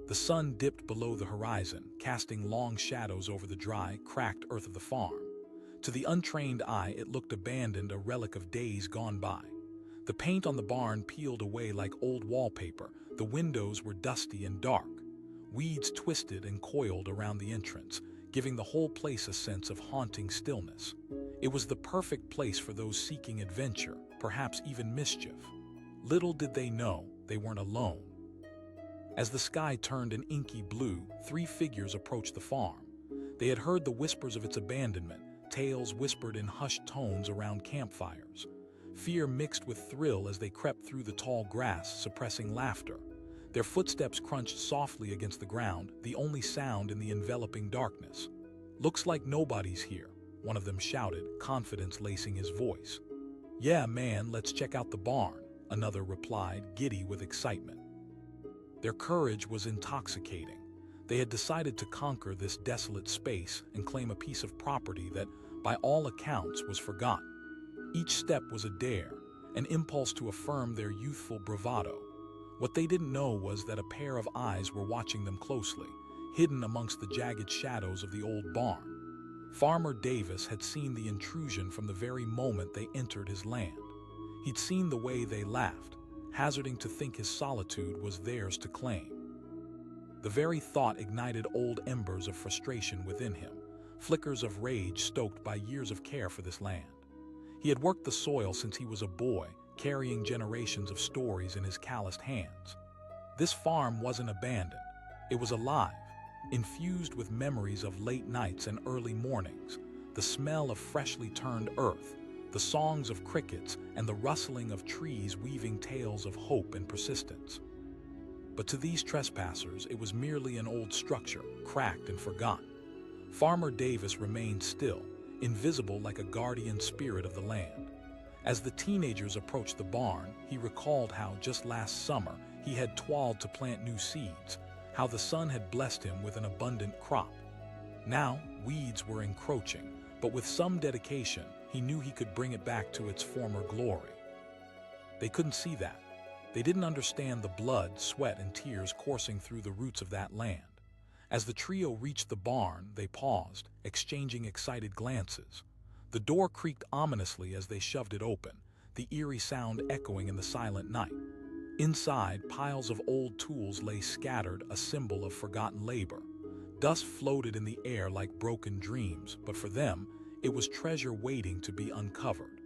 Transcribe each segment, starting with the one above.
The sun dipped below the horizon, casting long shadows over the dry, cracked earth of the farm. To the untrained eye, it looked abandoned, a relic of days gone by. The paint on the barn peeled away like old wallpaper. The windows were dusty and dark. Weeds twisted and coiled around the entrance, giving the whole place a sense of haunting stillness. It was the perfect place for those seeking adventure, perhaps even mischief. Little did they know they weren't alone. As the sky turned an inky blue, 3 figures approached the farm. They had heard the whispers of its abandonment, tales whispered in hushed tones around campfires. Fear mixed with thrill as they crept through the tall grass, suppressing laughter. Their footsteps crunched softly against the ground, the only sound in the enveloping darkness. "Looks like nobody's here," one of them shouted, confidence lacing his voice. "Yeah, man, let's check out the barn," another replied, giddy with excitement. Their courage was intoxicating. They had decided to conquer this desolate space and claim a piece of property that, by all accounts, was forgotten. Each step was a dare, an impulse to affirm their youthful bravado. What they didn't know was that a pair of eyes were watching them closely, hidden amongst the jagged shadows of the old barn. Farmer Davis had seen the intrusion from the very moment they entered his land. He'd seen the way they laughed, hazarding to think his solitude was theirs to claim. The very thought ignited old embers of frustration within him, flickers of rage stoked by years of care for this land. He had worked the soil since he was a boy, carrying generations of stories in his calloused hands. This farm wasn't abandoned. It was alive, infused with memories of late nights and early mornings, the smell of freshly turned earth, the songs of crickets, and the rustling of trees weaving tales of hope and persistence. But to these trespassers, it was merely an old structure, cracked and forgotten. Farmer Davis remained still, invisible like a guardian spirit of the land. As the teenagers approached the barn, he recalled how just last summer he had toiled to plant new seeds, how the sun had blessed him with an abundant crop. Now, weeds were encroaching, but with some dedication, he knew he could bring it back to its former glory. They couldn't see that. They didn't understand the blood, sweat, and tears coursing through the roots of that land. As the trio reached the barn, they paused, exchanging excited glances. The door creaked ominously as they shoved it open, the eerie sound echoing in the silent night. Inside, piles of old tools lay scattered, a symbol of forgotten labor. Dust floated in the air like broken dreams, but for them, it was treasure waiting to be uncovered.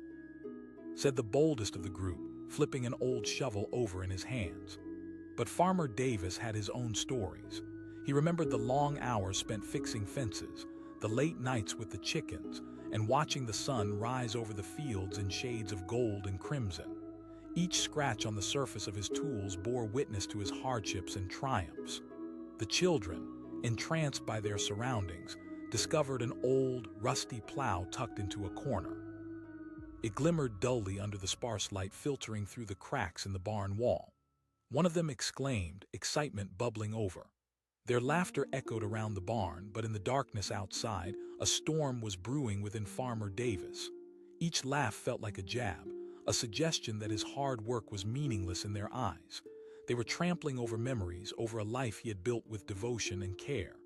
Said the boldest of the group, flipping an old shovel over in his hands. But Farmer Davis had his own stories. He remembered the long hours spent fixing fences, the late nights with the chickens, and watching the sun rise over the fields in shades of gold and crimson. Each scratch on the surface of his tools bore witness to his hardships and triumphs. The children, entranced by their surroundings, discovered an old, rusty plow tucked into a corner. It glimmered dully under the sparse light filtering through the cracks in the barn wall. One of them exclaimed, excitement bubbling over. Their laughter echoed around the barn, but in the darkness outside, a storm was brewing within Farmer Davis. Each laugh felt like a jab, a suggestion that his hard work was meaningless in their eyes. They were trampling over memories, over a life he had built with devotion and care.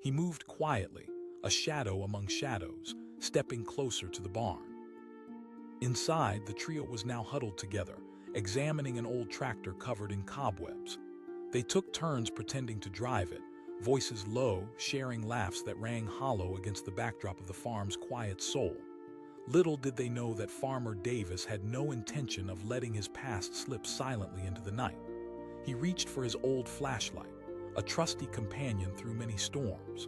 He moved quietly, a shadow among shadows, stepping closer to the barn. Inside, the trio was now huddled together, examining an old tractor covered in cobwebs. They took turns pretending to drive it, voices low, sharing laughs that rang hollow against the backdrop of the farm's quiet soul. Little did they know that Farmer Davis had no intention of letting his past slip silently into the night. He reached for his old flashlight, a trusty companion through many storms.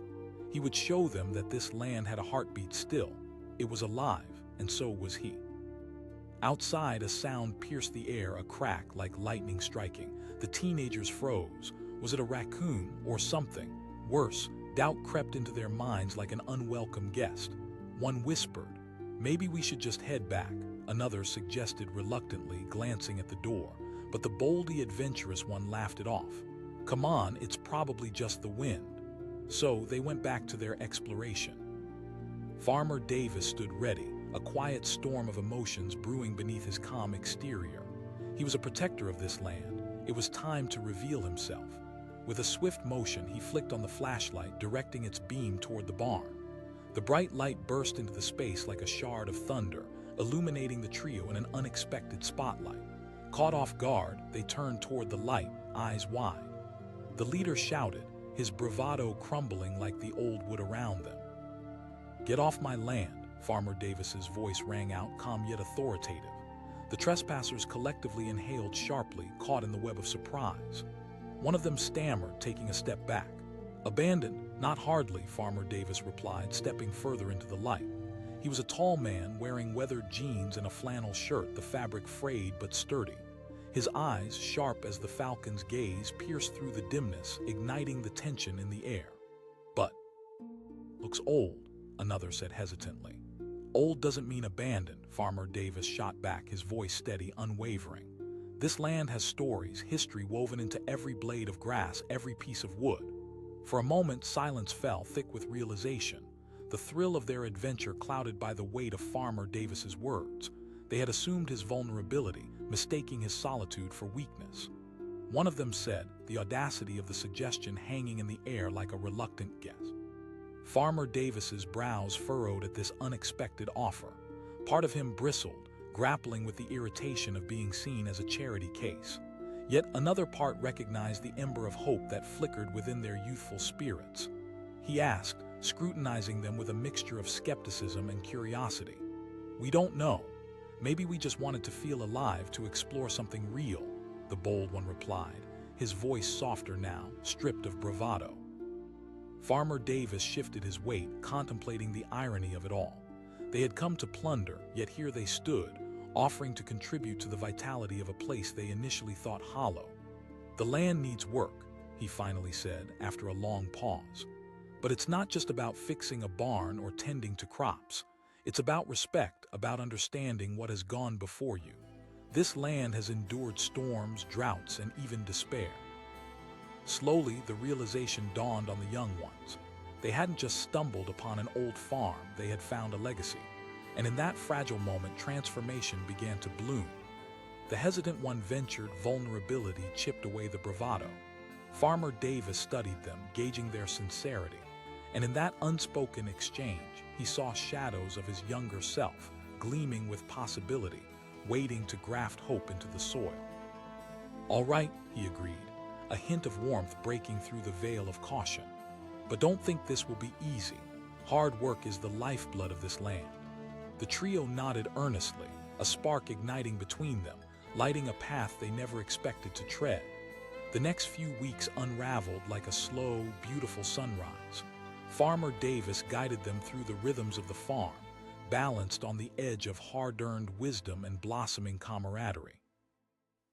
He would show them that this land had a heartbeat still. It was alive, and so was he. Outside, a sound pierced the air, a crack like lightning striking. The teenagers froze. Was it a raccoon or something? Worse, doubt crept into their minds like an unwelcome guest. One whispered, "Maybe we should just head back." Another suggested reluctantly, glancing at the door, but the boldly adventurous one laughed it off. "Come on, it's probably just the wind." So they went back to their exploration. Farmer Davis stood ready, a quiet storm of emotions brewing beneath his calm exterior. He was a protector of this land. It was time to reveal himself. With a swift motion, he flicked on the flashlight, directing its beam toward the barn. The bright light burst into the space like a shard of thunder, illuminating the trio in an unexpected spotlight. Caught off guard, they turned toward the light, eyes wide. The leader shouted, his bravado crumbling like the old wood around them. "Get off my land," Farmer Davis's voice rang out, calm yet authoritative. The trespassers collectively inhaled sharply, caught in the web of surprise. One of them stammered, taking a step back. "Abandoned? Not hardly," Farmer Davis replied, stepping further into the light. He was a tall man wearing weathered jeans and a flannel shirt, the fabric frayed but sturdy. His eyes, sharp as the falcon's gaze, pierced through the dimness, igniting the tension in the air. "But looks old," another said hesitantly. "Old doesn't mean abandoned," Farmer Davis shot back, his voice steady, unwavering. "This land has stories, history woven into every blade of grass, every piece of wood." For a moment, silence fell, thick with realization, the thrill of their adventure clouded by the weight of Farmer Davis's words. They had assumed his vulnerability, mistaking his solitude for weakness. One of them said, the audacity of the suggestion hanging in the air like a reluctant guess. Farmer Davis's brows furrowed at this unexpected offer. Part of him bristled, grappling with the irritation of being seen as a charity case. Yet another part recognized the ember of hope that flickered within their youthful spirits. He asked, scrutinizing them with a mixture of skepticism and curiosity, "We don't know. Maybe we just wanted to feel alive, to explore something real," the bold one replied, his voice softer now, stripped of bravado. Farmer Davis shifted his weight, contemplating the irony of it all. They had come to plunder, yet here they stood, offering to contribute to the vitality of a place they initially thought hollow. "The land needs work," he finally said after a long pause. "But it's not just about fixing a barn or tending to crops. It's about respect, about understanding what has gone before you. This land has endured storms, droughts, and even despair." Slowly, the realization dawned on the young ones. They hadn't just stumbled upon an old farm, they had found a legacy. And in that fragile moment, transformation began to bloom. The hesitant one ventured, vulnerability chipped away the bravado. Farmer Davis studied them, gauging their sincerity. And in that unspoken exchange, he saw shadows of his younger self, gleaming with possibility, waiting to graft hope into the soil. "All right," he agreed, a hint of warmth breaking through the veil of caution. "But don't think this will be easy. Hard work is the lifeblood of this land." The trio nodded earnestly, a spark igniting between them, lighting a path they never expected to tread. The next few weeks unraveled like a slow, beautiful sunrise. Farmer Davis guided them through the rhythms of the farm, balanced on the edge of hard-earned wisdom and blossoming camaraderie.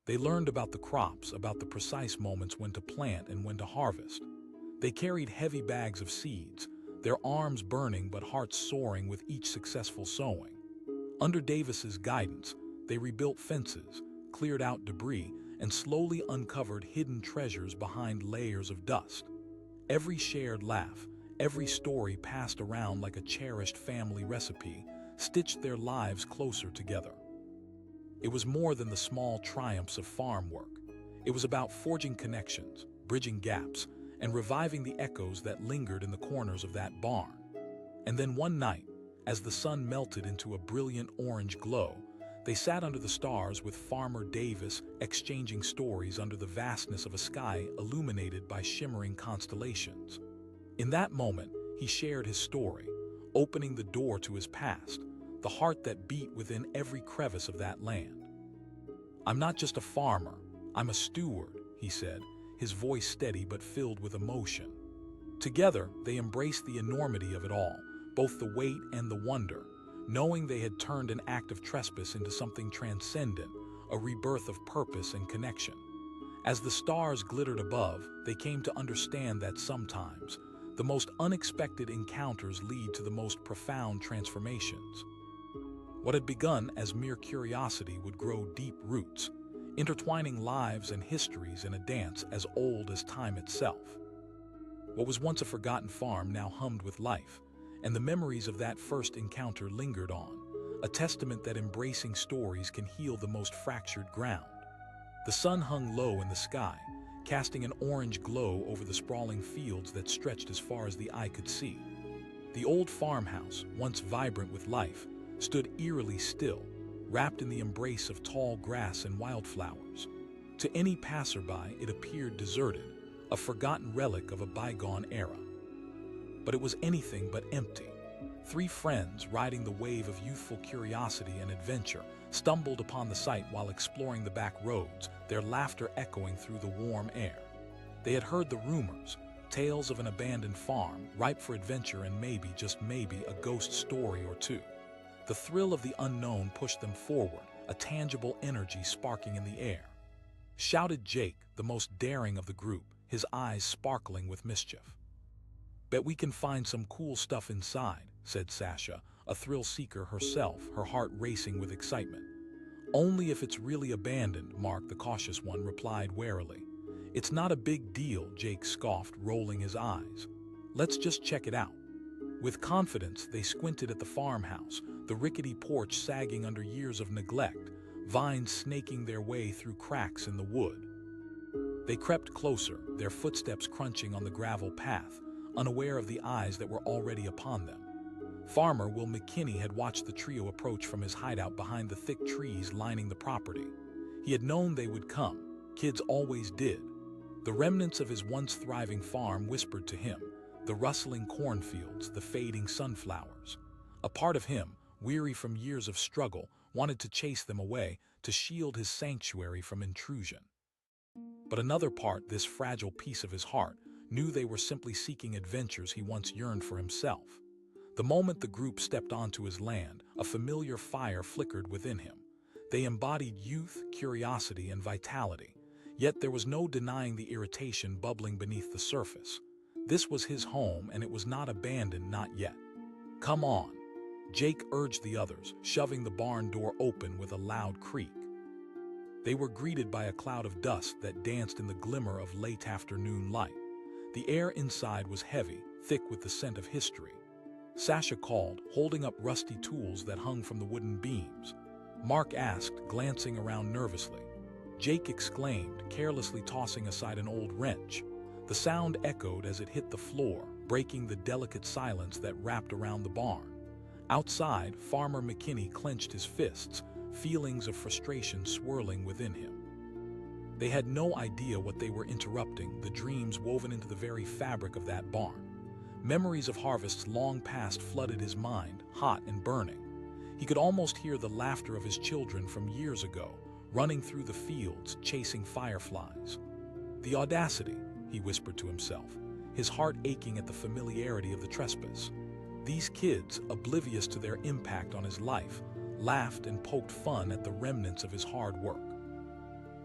They learned about the crops, about the precise moments when to plant and when to harvest. They carried heavy bags of seeds, their arms burning but hearts soaring with each successful sowing. Under Davis's guidance, they rebuilt fences, cleared out debris, and slowly uncovered hidden treasures behind layers of dust. Every shared laugh, every story passed around like a cherished family recipe, stitched their lives closer together. It was more than the small triumphs of farm work. It was about forging connections, bridging gaps, and reviving the echoes that lingered in the corners of that barn. And then one night, as the sun melted into a brilliant orange glow, they sat under the stars with Farmer Davis, exchanging stories under the vastness of a sky illuminated by shimmering constellations. In that moment, he shared his story, opening the door to his past, the heart that beat within every crevice of that land. "I'm not just a farmer, I'm a steward," he said, his voice steady but filled with emotion. Together, they embraced the enormity of it all, both the weight and the wonder, knowing they had turned an act of trespass into something transcendent, a rebirth of purpose and connection. As the stars glittered above, they came to understand that sometimes, the most unexpected encounters lead to the most profound transformations. What had begun as mere curiosity would grow deep roots, intertwining lives and histories in a dance as old as time itself. What was once a forgotten farm now hummed with life, and the memories of that first encounter lingered on, a testament that embracing stories can heal the most fractured ground. The sun hung low in the sky, casting an orange glow over the sprawling fields that stretched as far as the eye could see. The old farmhouse, once vibrant with life, stood eerily still, wrapped in the embrace of tall grass and wildflowers. To any passerby, it appeared deserted, a forgotten relic of a bygone era. But it was anything but empty. Three friends, riding the wave of youthful curiosity and adventure, stumbled upon the site while exploring the back roads, their laughter echoing through the warm air. They had heard the rumors, tales of an abandoned farm, ripe for adventure and maybe, just maybe, a ghost story or two. The thrill of the unknown pushed them forward, a tangible energy sparking in the air. Shouted Jake, the most daring of the group, his eyes sparkling with mischief. "Bet we can find some cool stuff inside," said Sasha, a thrill-seeker herself, her heart racing with excitement. "Only if it's really abandoned," Mark, the cautious one, replied warily. "It's not a big deal," Jake scoffed, rolling his eyes. "Let's just check it out." With confidence, they squinted at the farmhouse, the rickety porch sagging under years of neglect, vines snaking their way through cracks in the wood. They crept closer, their footsteps crunching on the gravel path, unaware of the eyes that were already upon them. Farmer Will McKinney had watched the trio approach from his hideout behind the thick trees lining the property. He had known they would come. Kids always did. The remnants of his once thriving farm whispered to him, the rustling cornfields, the fading sunflowers. A part of him, weary from years of struggle, wanted to chase them away, to shield his sanctuary from intrusion. But another part, this fragile piece of his heart, knew they were simply seeking adventures he once yearned for himself. The moment the group stepped onto his land, a familiar fire flickered within him. They embodied youth, curiosity, and vitality, yet there was no denying the irritation bubbling beneath the surface. This was his home, and it was not abandoned, not yet. "Come on," Jake urged the others, shoving the barn door open with a loud creak. They were greeted by a cloud of dust that danced in the glimmer of late afternoon light. The air inside was heavy, thick with the scent of history. Sasha called, holding up rusty tools that hung from the wooden beams. Mark asked, glancing around nervously. Jake exclaimed, carelessly tossing aside an old wrench. The sound echoed as it hit the floor, breaking the delicate silence that wrapped around the barn. Outside, Farmer McKinney clenched his fists, feelings of frustration swirling within him. They had no idea what they were interrupting, the dreams woven into the very fabric of that barn. Memories of harvests long past flooded his mind, hot and burning. He could almost hear the laughter of his children from years ago, running through the fields, chasing fireflies. "The audacity," he whispered to himself, his heart aching at the familiarity of the trespass. These kids, oblivious to their impact on his life, laughed and poked fun at the remnants of his hard work.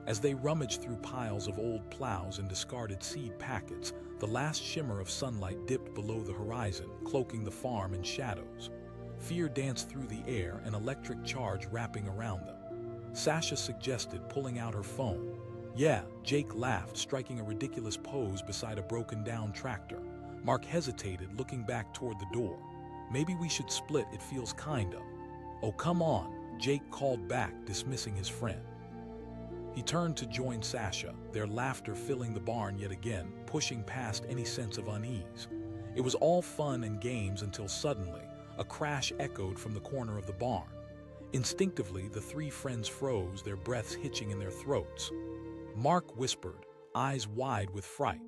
As they rummaged through piles of old plows and discarded seed packets, the last shimmer of sunlight dipped below the horizon, cloaking the farm in shadows. Fear danced through the air, an electric charge wrapping around them. Sasha suggested, pulling out her phone. "Yeah," Jake laughed, striking a ridiculous pose beside a broken-down tractor. Mark hesitated, looking back toward the door. "Maybe we should split, it feels kind of." "Oh, come on," Jake called back, dismissing his friend. He turned to join Sasha, their laughter filling the barn yet again, pushing past any sense of unease. It was all fun and games until suddenly, a crash echoed from the corner of the barn. Instinctively, the three friends froze, their breaths hitching in their throats. Mark whispered, eyes wide with fright.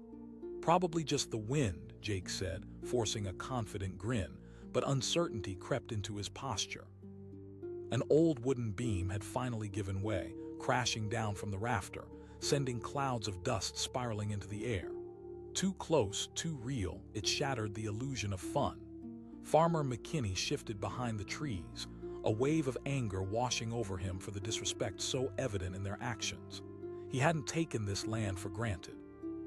"Probably just the wind," Jake said, forcing a confident grin, but uncertainty crept into his posture. An old wooden beam had finally given way, crashing down from the rafter, sending clouds of dust spiraling into the air. Too close, too real, it shattered the illusion of fun. Farmer McKinney shifted behind the trees, a wave of anger washing over him for the disrespect so evident in their actions. He hadn't taken this land for granted.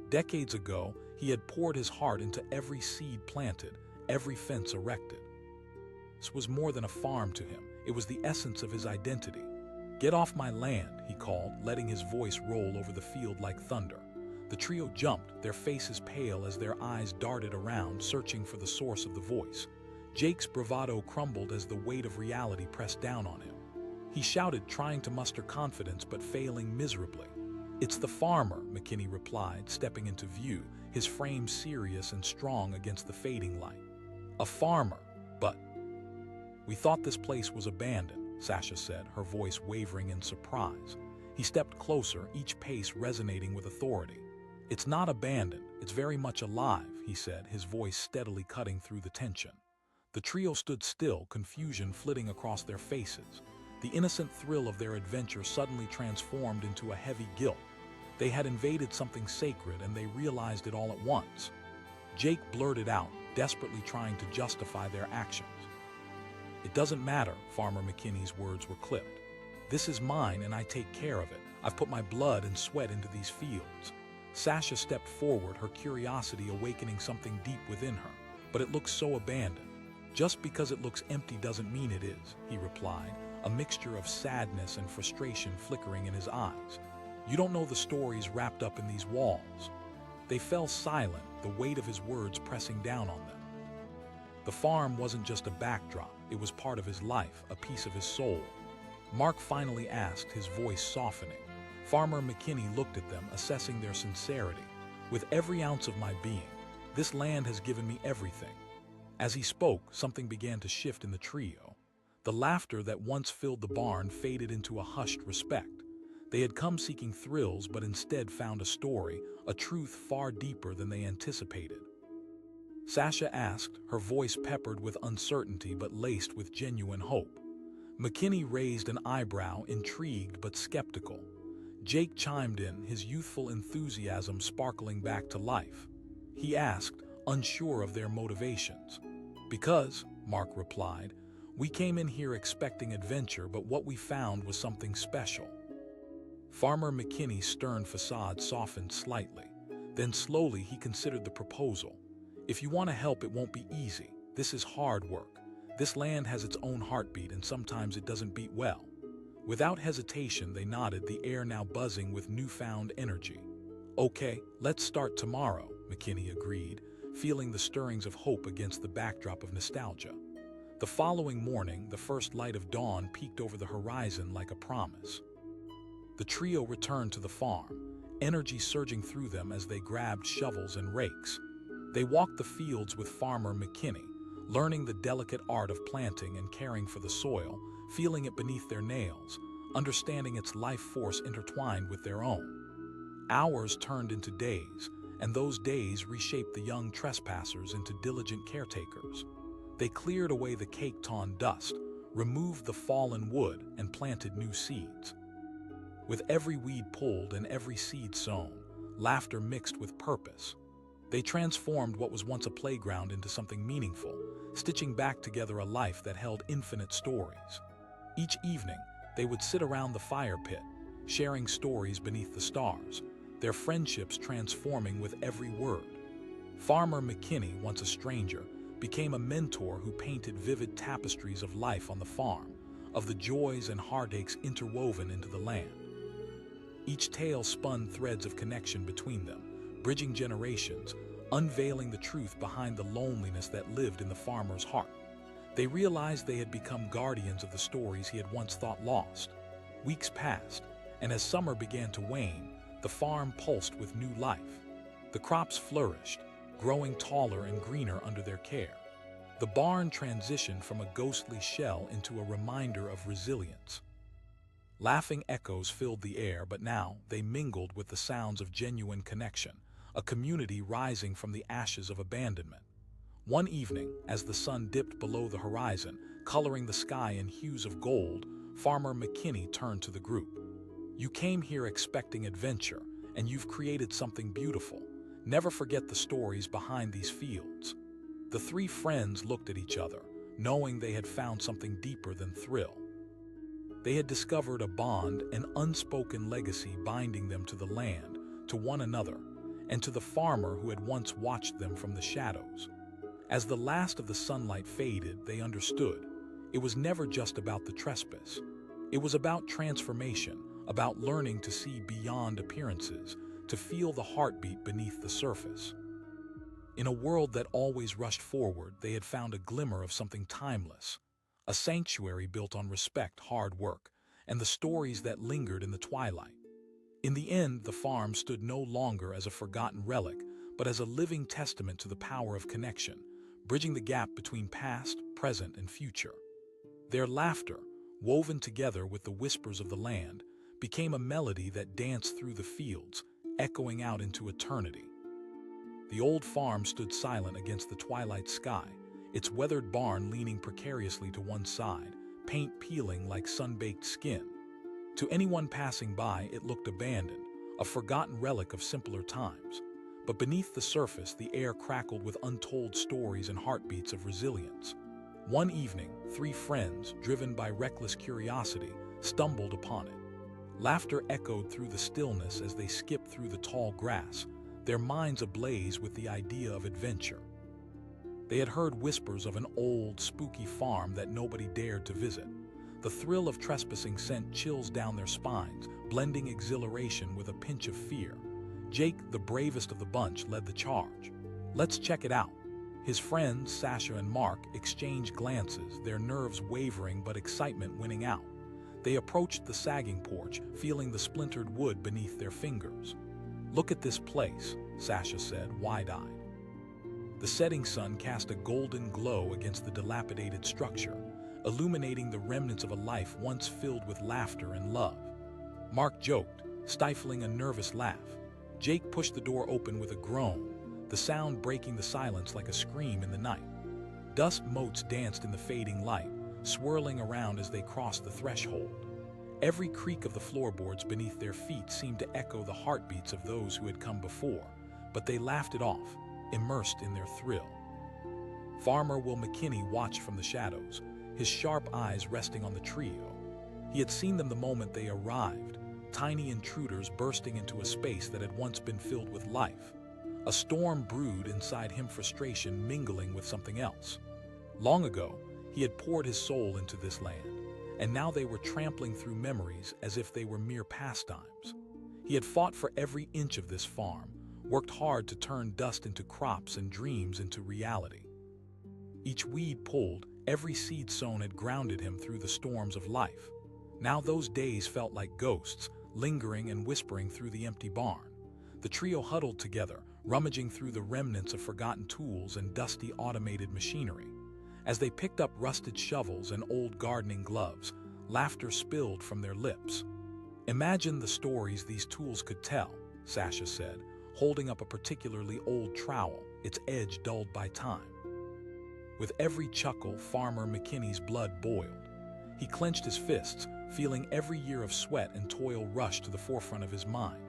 Decades ago, he had poured his heart into every seed planted, every fence erected. This was more than a farm to him, it was the essence of his identity. "Get off my land," he called, letting his voice roll over the field like thunder. The trio jumped, their faces pale as their eyes darted around, searching for the source of the voice. Jake's bravado crumbled as the weight of reality pressed down on him. He shouted, trying to muster confidence but failing miserably. "It's the farmer," McKinney replied, stepping into view, his frame serious and strong against the fading light. "A farmer, but—" "We thought this place was abandoned," Sasha said, her voice wavering in surprise. He stepped closer, each pace resonating with authority. "It's not abandoned, it's very much alive," he said, his voice steadily cutting through the tension. The trio stood still, confusion flitting across their faces. The innocent thrill of their adventure suddenly transformed into a heavy guilt. They had invaded something sacred and they realized it all at once. Jake blurted out, desperately trying to justify their actions. "It doesn't matter," Farmer McKinney's words were clipped. "This is mine and I take care of it. I've put my blood and sweat into these fields." Sasha stepped forward, her curiosity awakening something deep within her. "But it looks so abandoned." "Just because it looks empty doesn't mean it is," he replied, a mixture of sadness and frustration flickering in his eyes. "You don't know the stories wrapped up in these walls." They fell silent, the weight of his words pressing down on them. The farm wasn't just a backdrop, it was part of his life, a piece of his soul. Mark finally asked, his voice softening. Farmer McKinney looked at them, assessing their sincerity. "With every ounce of my being, this land has given me everything." As he spoke, something began to shift in the trio. The laughter that once filled the barn faded into a hushed respect. They had come seeking thrills, but instead found a story, a truth far deeper than they anticipated. Sasha asked, her voice peppered with uncertainty but laced with genuine hope. McKinney raised an eyebrow, intrigued but skeptical. Jake chimed in, his youthful enthusiasm sparkling back to life. He asked, unsure of their motivations. "Because," Mark replied, "we came in here expecting adventure, but what we found was something special." Farmer McKinney's stern facade softened slightly. Then slowly he considered the proposal. "If you want to help, it won't be easy. This is hard work. This land has its own heartbeat and sometimes it doesn't beat well." Without hesitation, they nodded, the air now buzzing with newfound energy. "Okay, let's start tomorrow," McKinney agreed, feeling the stirrings of hope against the backdrop of nostalgia. The following morning, the first light of dawn peeked over the horizon like a promise. The trio returned to the farm, energy surging through them as they grabbed shovels and rakes. They walked the fields with Farmer McKinney, learning the delicate art of planting and caring for the soil, feeling it beneath their nails, understanding its life force intertwined with their own. Hours turned into days, and those days reshaped the young trespassers into diligent caretakers. They cleared away the caked-on dust, removed the fallen wood, and planted new seeds. With every weed pulled and every seed sown, laughter mixed with purpose. They transformed what was once a playground into something meaningful, stitching back together a life that held infinite stories. Each evening, they would sit around the fire pit, sharing stories beneath the stars, their friendships transforming with every word. Farmer McKinney, once a stranger, became a mentor who painted vivid tapestries of life on the farm, of the joys and heartaches interwoven into the land. Each tale spun threads of connection between them, bridging generations, unveiling the truth behind the loneliness that lived in the farmer's heart. They realized they had become guardians of the stories he had once thought lost. Weeks passed, and as summer began to wane, the farm pulsed with new life. The crops flourished, growing taller and greener under their care. The barn transitioned from a ghostly shell into a reminder of resilience. Laughing echoes filled the air, but now they mingled with the sounds of genuine connection, a community rising from the ashes of abandonment. One evening, as the sun dipped below the horizon, coloring the sky in hues of gold, Farmer McKinney turned to the group. "You came here expecting adventure, and you've created something beautiful. Never forget the stories behind these fields." The three friends looked at each other, knowing they had found something deeper than thrill. They had discovered a bond, an unspoken legacy binding them to the land, to one another, and to the farmer who had once watched them from the shadows. As the last of the sunlight faded, they understood. It was never just about the trespass. It was about transformation, about learning to see beyond appearances, to feel the heartbeat beneath the surface. In a world that always rushed forward, they had found a glimmer of something timeless, a sanctuary built on respect, hard work, and the stories that lingered in the twilight. In the end, the farm stood no longer as a forgotten relic, but as a living testament to the power of connection, bridging the gap between past, present, and future. Their laughter, woven together with the whispers of the land, became a melody that danced through the fields, echoing out into eternity. The old farm stood silent against the twilight sky, its weathered barn leaning precariously to one side, paint peeling like sun-baked skin. To anyone passing by, it looked abandoned, a forgotten relic of simpler times. But beneath the surface, the air crackled with untold stories and heartbeats of resilience. One evening, three friends, driven by reckless curiosity, stumbled upon it. Laughter echoed through the stillness as they skipped through the tall grass, their minds ablaze with the idea of adventure. They had heard whispers of an old, spooky farm that nobody dared to visit. The thrill of trespassing sent chills down their spines, blending exhilaration with a pinch of fear. Jake, the bravest of the bunch, led the charge. "Let's check it out." His friends, Sasha and Mark, exchanged glances, their nerves wavering but excitement winning out. They approached the sagging porch, feeling the splintered wood beneath their fingers. "Look at this place," Sasha said, wide-eyed. The setting sun cast a golden glow against the dilapidated structure, illuminating the remnants of a life once filled with laughter and love. Mark joked, stifling a nervous laugh. Jake pushed the door open with a groan, the sound breaking the silence like a scream in the night. Dust motes danced in the fading light, swirling around as they crossed the threshold. Every creak of the floorboards beneath their feet seemed to echo the heartbeats of those who had come before, but they laughed it off, immersed in their thrill. Farmer Will McKinney watched from the shadows, his sharp eyes resting on the trio. He had seen them the moment they arrived, tiny intruders bursting into a space that had once been filled with life. A storm brewed inside him, frustration mingling with something else. Long ago, he had poured his soul into this land, and now they were trampling through memories as if they were mere pastimes. He had fought for every inch of this farm, worked hard to turn dust into crops and dreams into reality. Each weed pulled, every seed sown had grounded him through the storms of life. Now those days felt like ghosts, lingering and whispering through the empty barn. The trio huddled together, rummaging through the remnants of forgotten tools and dusty automated machinery. As they picked up rusted shovels and old gardening gloves, laughter spilled from their lips. "Imagine the stories these tools could tell," Sasha said, holding up a particularly old trowel, its edge dulled by time. With every chuckle, Farmer McKinney's blood boiled. He clenched his fists, feeling every year of sweat and toil rush to the forefront of his mind.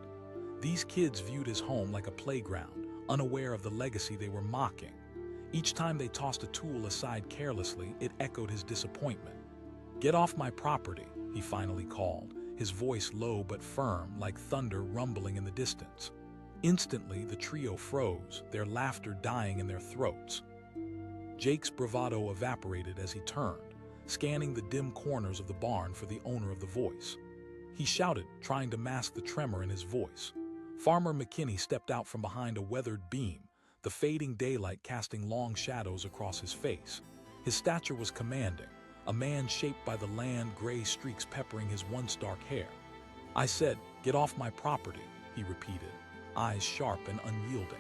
These kids viewed his home like a playground, unaware of the legacy they were mocking. Each time they tossed a tool aside carelessly, it echoed his disappointment. "Get off my property," he finally called, his voice low but firm, like thunder rumbling in the distance. Instantly, the trio froze, their laughter dying in their throats. Jake's bravado evaporated as he turned, scanning the dim corners of the barn for the owner of the voice. He shouted, trying to mask the tremor in his voice. Farmer McKinney stepped out from behind a weathered beam, the fading daylight casting long shadows across his face. His stature was commanding, a man shaped by the land, gray streaks peppering his once dark hair. "I said, get off my property," he repeated, eyes sharp and unyielding.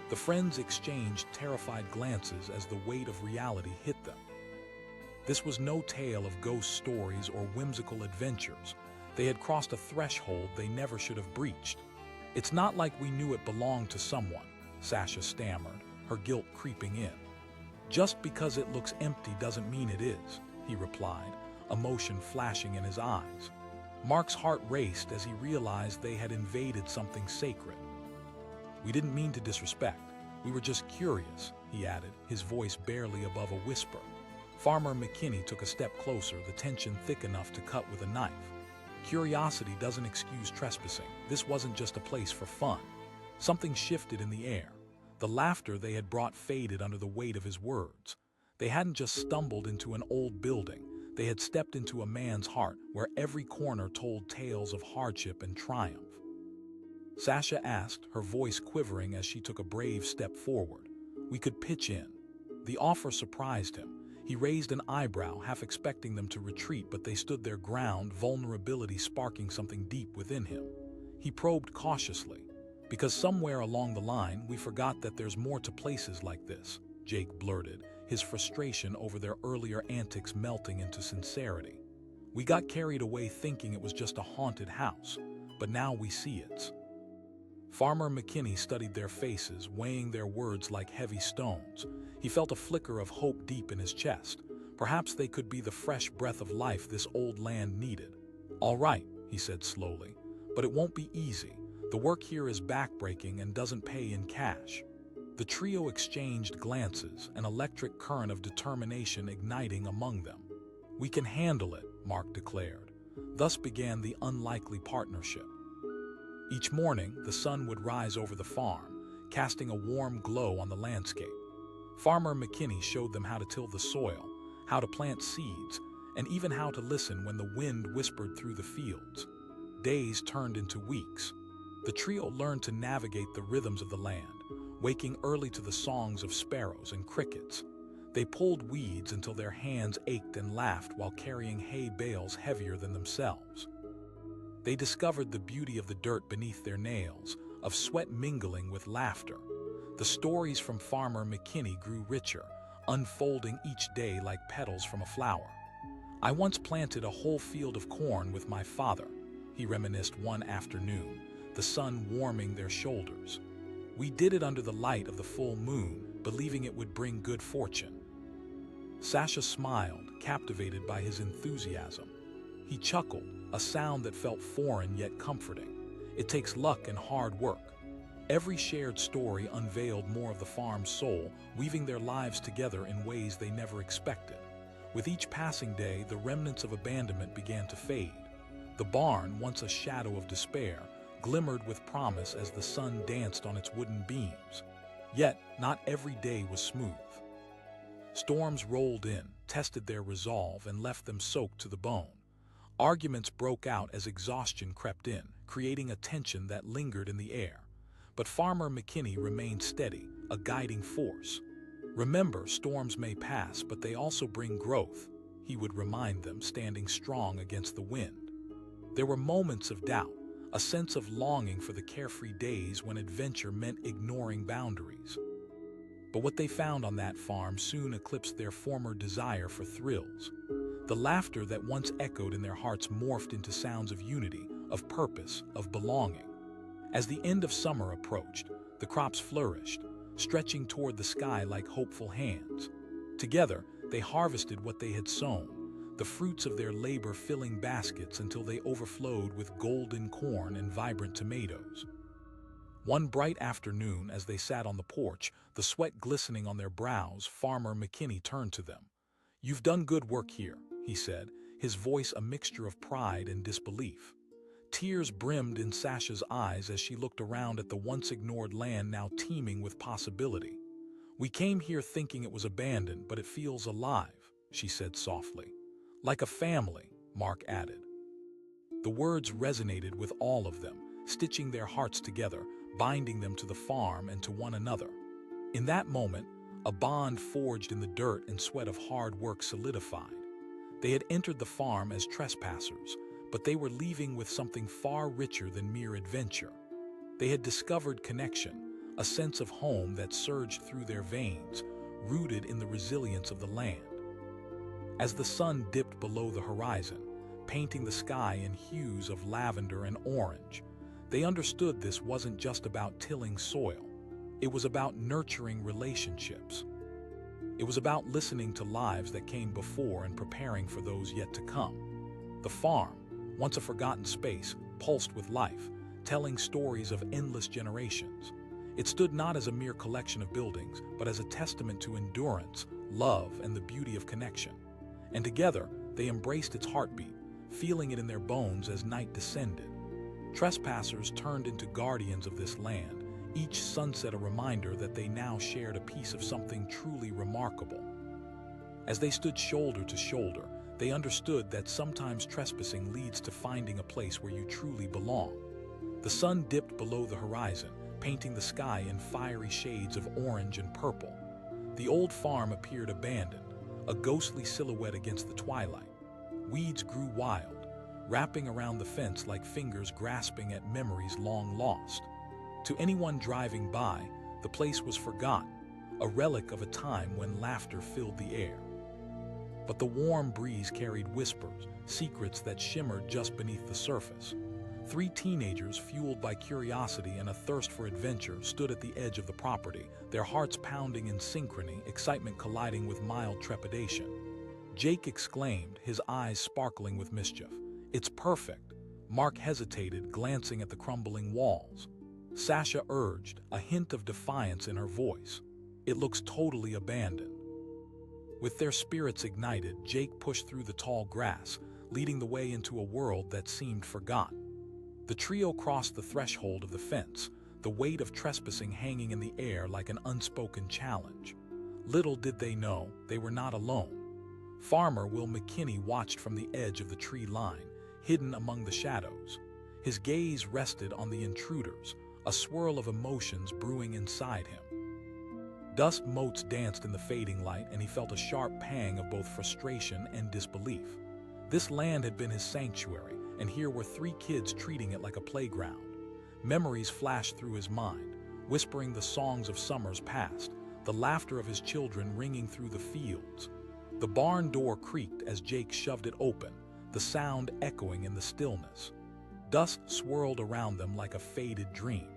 The friends exchanged terrified glances as the weight of reality hit them. This was no tale of ghost stories or whimsical adventures. They had crossed a threshold they never should have breached. "It's not like we knew it belonged to someone," Sasha stammered, her guilt creeping in. "Just because it looks empty doesn't mean it is," he replied, emotion flashing in his eyes. Mark's heart raced as he realized they had invaded something sacred. "We didn't mean to disrespect. We were just curious," he added, his voice barely above a whisper. Farmer McKinney took a step closer, the tension thick enough to cut with a knife. Curiosity doesn't excuse trespassing. This wasn't just a place for fun. Something shifted in the air. The laughter they had brought faded under the weight of his words. They hadn't just stumbled into an old building. They had stepped into a man's heart, where every corner told tales of hardship and triumph. Sasha asked, her voice quivering as she took a brave step forward. "We could pitch in." The offer surprised him. He raised an eyebrow, half expecting them to retreat, but they stood their ground, vulnerability sparking something deep within him. He probed cautiously. "Because somewhere along the line, we forgot that there's more to places like this," Jake blurted, his frustration over their earlier antics melting into sincerity. "We got carried away thinking it was just a haunted house, but now we see it's." Farmer McKinney studied their faces, weighing their words like heavy stones. He felt a flicker of hope deep in his chest. Perhaps they could be the fresh breath of life this old land needed. "All right," he said slowly, "but it won't be easy. The work here is backbreaking and doesn't pay in cash." The trio exchanged glances, an electric current of determination igniting among them. "We can handle it," Mark declared. Thus began the unlikely partnership. Each morning, the sun would rise over the farm, casting a warm glow on the landscape. Farmer McKinney showed them how to till the soil, how to plant seeds, and even how to listen when the wind whispered through the fields. Days turned into weeks. The trio learned to navigate the rhythms of the land, waking early to the songs of sparrows and crickets. They pulled weeds until their hands ached and laughed while carrying hay bales heavier than themselves. They discovered the beauty of the dirt beneath their nails, of sweat mingling with laughter. The stories from Farmer McKinney grew richer, unfolding each day like petals from a flower. "I once planted a whole field of corn with my father," he reminisced one afternoon, the sun warming their shoulders. "We did it under the light of the full moon, believing it would bring good fortune." Sasha smiled, captivated by his enthusiasm. He chuckled, a sound that felt foreign yet comforting. "It takes luck and hard work." Every shared story unveiled more of the farm's soul, weaving their lives together in ways they never expected. With each passing day, the remnants of abandonment began to fade. The barn, once a shadow of despair, glimmered with promise as the sun danced on its wooden beams. Yet, not every day was smooth. Storms rolled in, tested their resolve, and left them soaked to the bone. Arguments broke out as exhaustion crept in, creating a tension that lingered in the air. But Farmer McKinney remained steady, a guiding force. "Remember, storms may pass, but they also bring growth," he would remind them, standing strong against the wind. There were moments of doubt, a sense of longing for the carefree days when adventure meant ignoring boundaries. But what they found on that farm soon eclipsed their former desire for thrills. The laughter that once echoed in their hearts morphed into sounds of unity, of purpose, of belonging. As the end of summer approached, the crops flourished, stretching toward the sky like hopeful hands. Together, they harvested what they had sown, the fruits of their labor filling baskets until they overflowed with golden corn and vibrant tomatoes. One bright afternoon, as they sat on the porch, the sweat glistening on their brows, Farmer McKinney turned to them. "You've done good work here," he said, his voice a mixture of pride and disbelief. Tears brimmed in Sasha's eyes as she looked around at the once-ignored land now teeming with possibility. "We came here thinking it was abandoned, but it feels alive," she said softly. "Like a family," Mark added. The words resonated with all of them, stitching their hearts together, binding them to the farm and to one another. In that moment, a bond forged in the dirt and sweat of hard work solidified. They had entered the farm as trespassers, but they were leaving with something far richer than mere adventure. They had discovered connection, a sense of home that surged through their veins, rooted in the resilience of the land. As the sun dipped below the horizon, painting the sky in hues of lavender and orange, they understood this wasn't just about tilling soil. It was about nurturing relationships. It was about listening to lives that came before and preparing for those yet to come. The farm, once a forgotten space, pulsed with life, telling stories of endless generations. It stood not as a mere collection of buildings, but as a testament to endurance, love, and the beauty of connection. And together, they embraced its heartbeat, feeling it in their bones as night descended. Trespassers turned into guardians of this land, each sunset a reminder that they now shared a piece of something truly remarkable. As they stood shoulder to shoulder, they understood that sometimes trespassing leads to finding a place where you truly belong. The sun dipped below the horizon, painting the sky in fiery shades of orange and purple. The old farm appeared abandoned, a ghostly silhouette against the twilight. Weeds grew wild, wrapping around the fence like fingers grasping at memories long lost. To anyone driving by, the place was forgotten, a relic of a time when laughter filled the air. But the warm breeze carried whispers, secrets that shimmered just beneath the surface. Three teenagers, fueled by curiosity and a thirst for adventure, stood at the edge of the property, their hearts pounding in synchrony, excitement colliding with mild trepidation. Jake exclaimed, his eyes sparkling with mischief. "It's perfect." Mark hesitated, glancing at the crumbling walls. Sasha urged, a hint of defiance in her voice. "It looks totally abandoned." With their spirits ignited, Jake pushed through the tall grass, leading the way into a world that seemed forgotten. The trio crossed the threshold of the fence, the weight of trespassing hanging in the air like an unspoken challenge. Little did they know, they were not alone. Farmer Will McKinney watched from the edge of the tree line, hidden among the shadows. His gaze rested on the intruders, a swirl of emotions brewing inside him. Dust motes danced in the fading light, and he felt a sharp pang of both frustration and disbelief. This land had been his sanctuary, and here were three kids treating it like a playground. Memories flashed through his mind, whispering the songs of summers past, the laughter of his children ringing through the fields. The barn door creaked as Jake shoved it open, the sound echoing in the stillness. Dust swirled around them like a faded dream.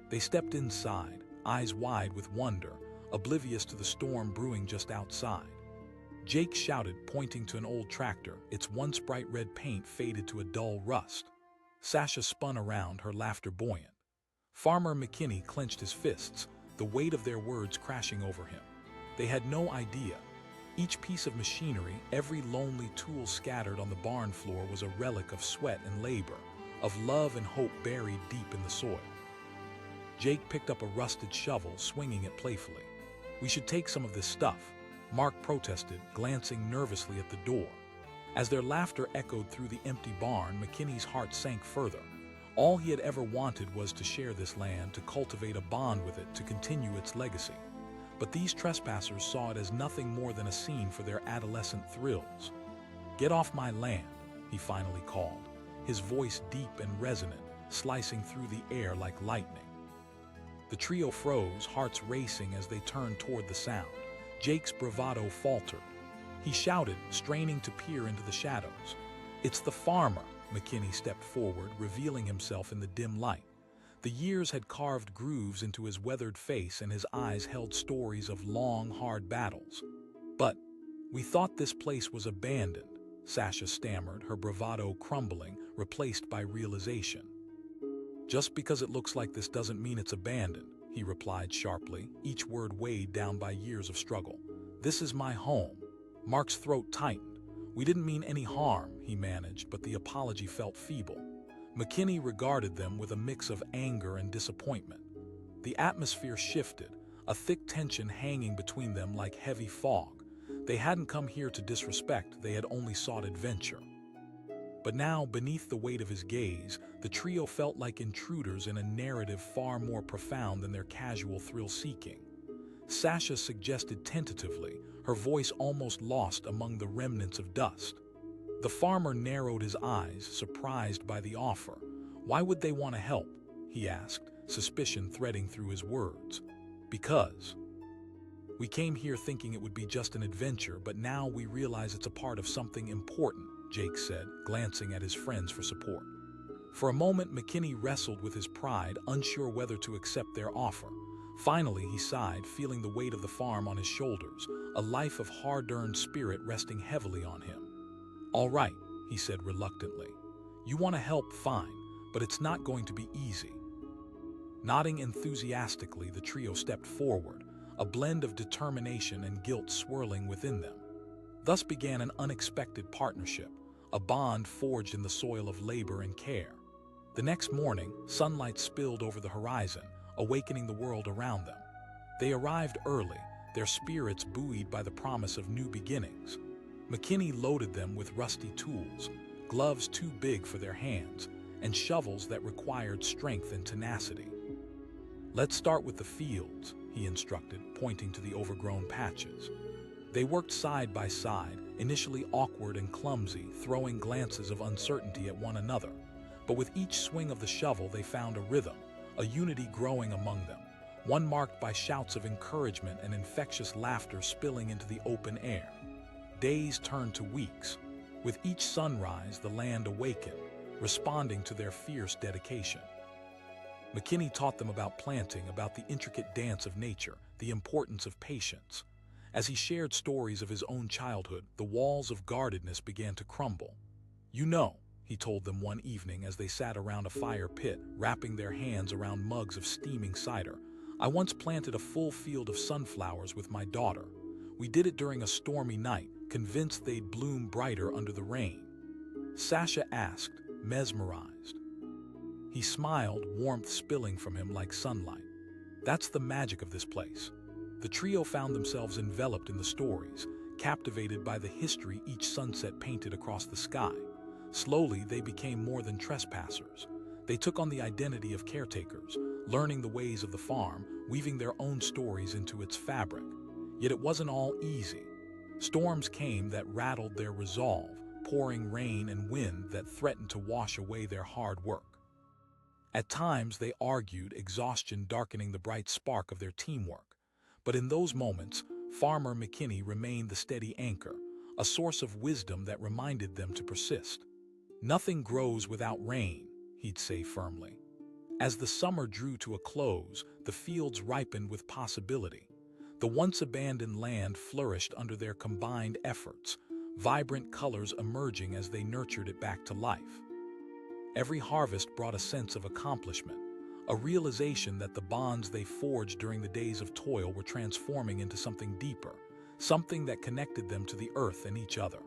They stepped inside, eyes wide with wonder, oblivious to the storm brewing just outside. Jake shouted, pointing to an old tractor, its once bright red paint faded to a dull rust. Sasha spun around, her laughter buoyant. Farmer McKinney clenched his fists, the weight of their words crashing over him. They had no idea. Each piece of machinery, every lonely tool scattered on the barn floor was a relic of sweat and labor, of love and hope buried deep in the soil. Jake picked up a rusted shovel, swinging it playfully. "We should take some of this stuff," Mark protested, glancing nervously at the door. As their laughter echoed through the empty barn, McKinney's heart sank further. All he had ever wanted was to share this land, to cultivate a bond with it, to continue its legacy. But these trespassers saw it as nothing more than a scene for their adolescent thrills. "Get off my land," he finally called, his voice deep and resonant, slicing through the air like lightning. The trio froze, hearts racing as they turned toward the sound. Jake's bravado faltered. He shouted, straining to peer into the shadows. "It's the farmer!" McKinney stepped forward, revealing himself in the dim light. The years had carved grooves into his weathered face, and his eyes held stories of long, hard battles. "But we thought this place was abandoned," Sasha stammered, her bravado crumbling, replaced by realization. "Just because it looks like this doesn't mean it's abandoned," he replied sharply, each word weighed down by years of struggle. "This is my home." Mark's throat tightened. "We didn't mean any harm," he managed, but the apology felt feeble. McKinney regarded them with a mix of anger and disappointment. The atmosphere shifted, a thick tension hanging between them like heavy fog. They hadn't come here to disrespect, they had only sought adventure. But now, beneath the weight of his gaze, the trio felt like intruders in a narrative far more profound than their casual thrill-seeking. Sasha suggested tentatively, her voice almost lost among the remnants of dust. The farmer narrowed his eyes, surprised by the offer. "Why would they want to help?" he asked, suspicion threading through his words. "Because we came here thinking it would be just an adventure, but now we realize it's a part of something important," Jake said, glancing at his friends for support. For a moment, McKinney wrestled with his pride, unsure whether to accept their offer. Finally, he sighed, feeling the weight of the farm on his shoulders, a life of hard-earned spirit resting heavily on him. "All right," he said reluctantly. "You want to help, fine, but it's not going to be easy." Nodding enthusiastically, the trio stepped forward, a blend of determination and guilt swirling within them. Thus began an unexpected partnership, a bond forged in the soil of labor and care. The next morning, sunlight spilled over the horizon, awakening the world around them. They arrived early, their spirits buoyed by the promise of new beginnings. McKinney loaded them with rusty tools, gloves too big for their hands, and shovels that required strength and tenacity. "Let's start with the fields," he instructed, pointing to the overgrown patches. They worked side by side, initially awkward and clumsy, throwing glances of uncertainty at one another. But with each swing of the shovel, they found a rhythm, a unity growing among them, one marked by shouts of encouragement and infectious laughter spilling into the open air. Days turned to weeks. With each sunrise, the land awakened, responding to their fierce dedication. McKinney taught them about planting, about the intricate dance of nature, the importance of patience. As he shared stories of his own childhood, the walls of guardedness began to crumble. "You know," he told them one evening as they sat around a fire pit, wrapping their hands around mugs of steaming cider, "I once planted a full field of sunflowers with my daughter. We did it during a stormy night, convinced they'd bloom brighter under the rain." Sasha asked, mesmerized. He smiled, warmth spilling from him like sunlight. That's the magic of this place. The trio found themselves enveloped in the stories, captivated by the history each sunset painted across the sky. Slowly, they became more than trespassers. They took on the identity of caretakers, learning the ways of the farm, weaving their own stories into its fabric. Yet it wasn't all easy. Storms came that rattled their resolve, pouring rain and wind that threatened to wash away their hard work. At times, they argued, exhaustion darkening the bright spark of their teamwork. But in those moments, Farmer McKinney remained the steady anchor, a source of wisdom that reminded them to persist. "Nothing grows without rain," he'd say firmly. As the summer drew to a close, the fields ripened with possibility. The once abandoned land flourished under their combined efforts, vibrant colors emerging as they nurtured it back to life. Every harvest brought a sense of accomplishment, a realization that the bonds they forged during the days of toil were transforming into something deeper, something that connected them to the earth and each other.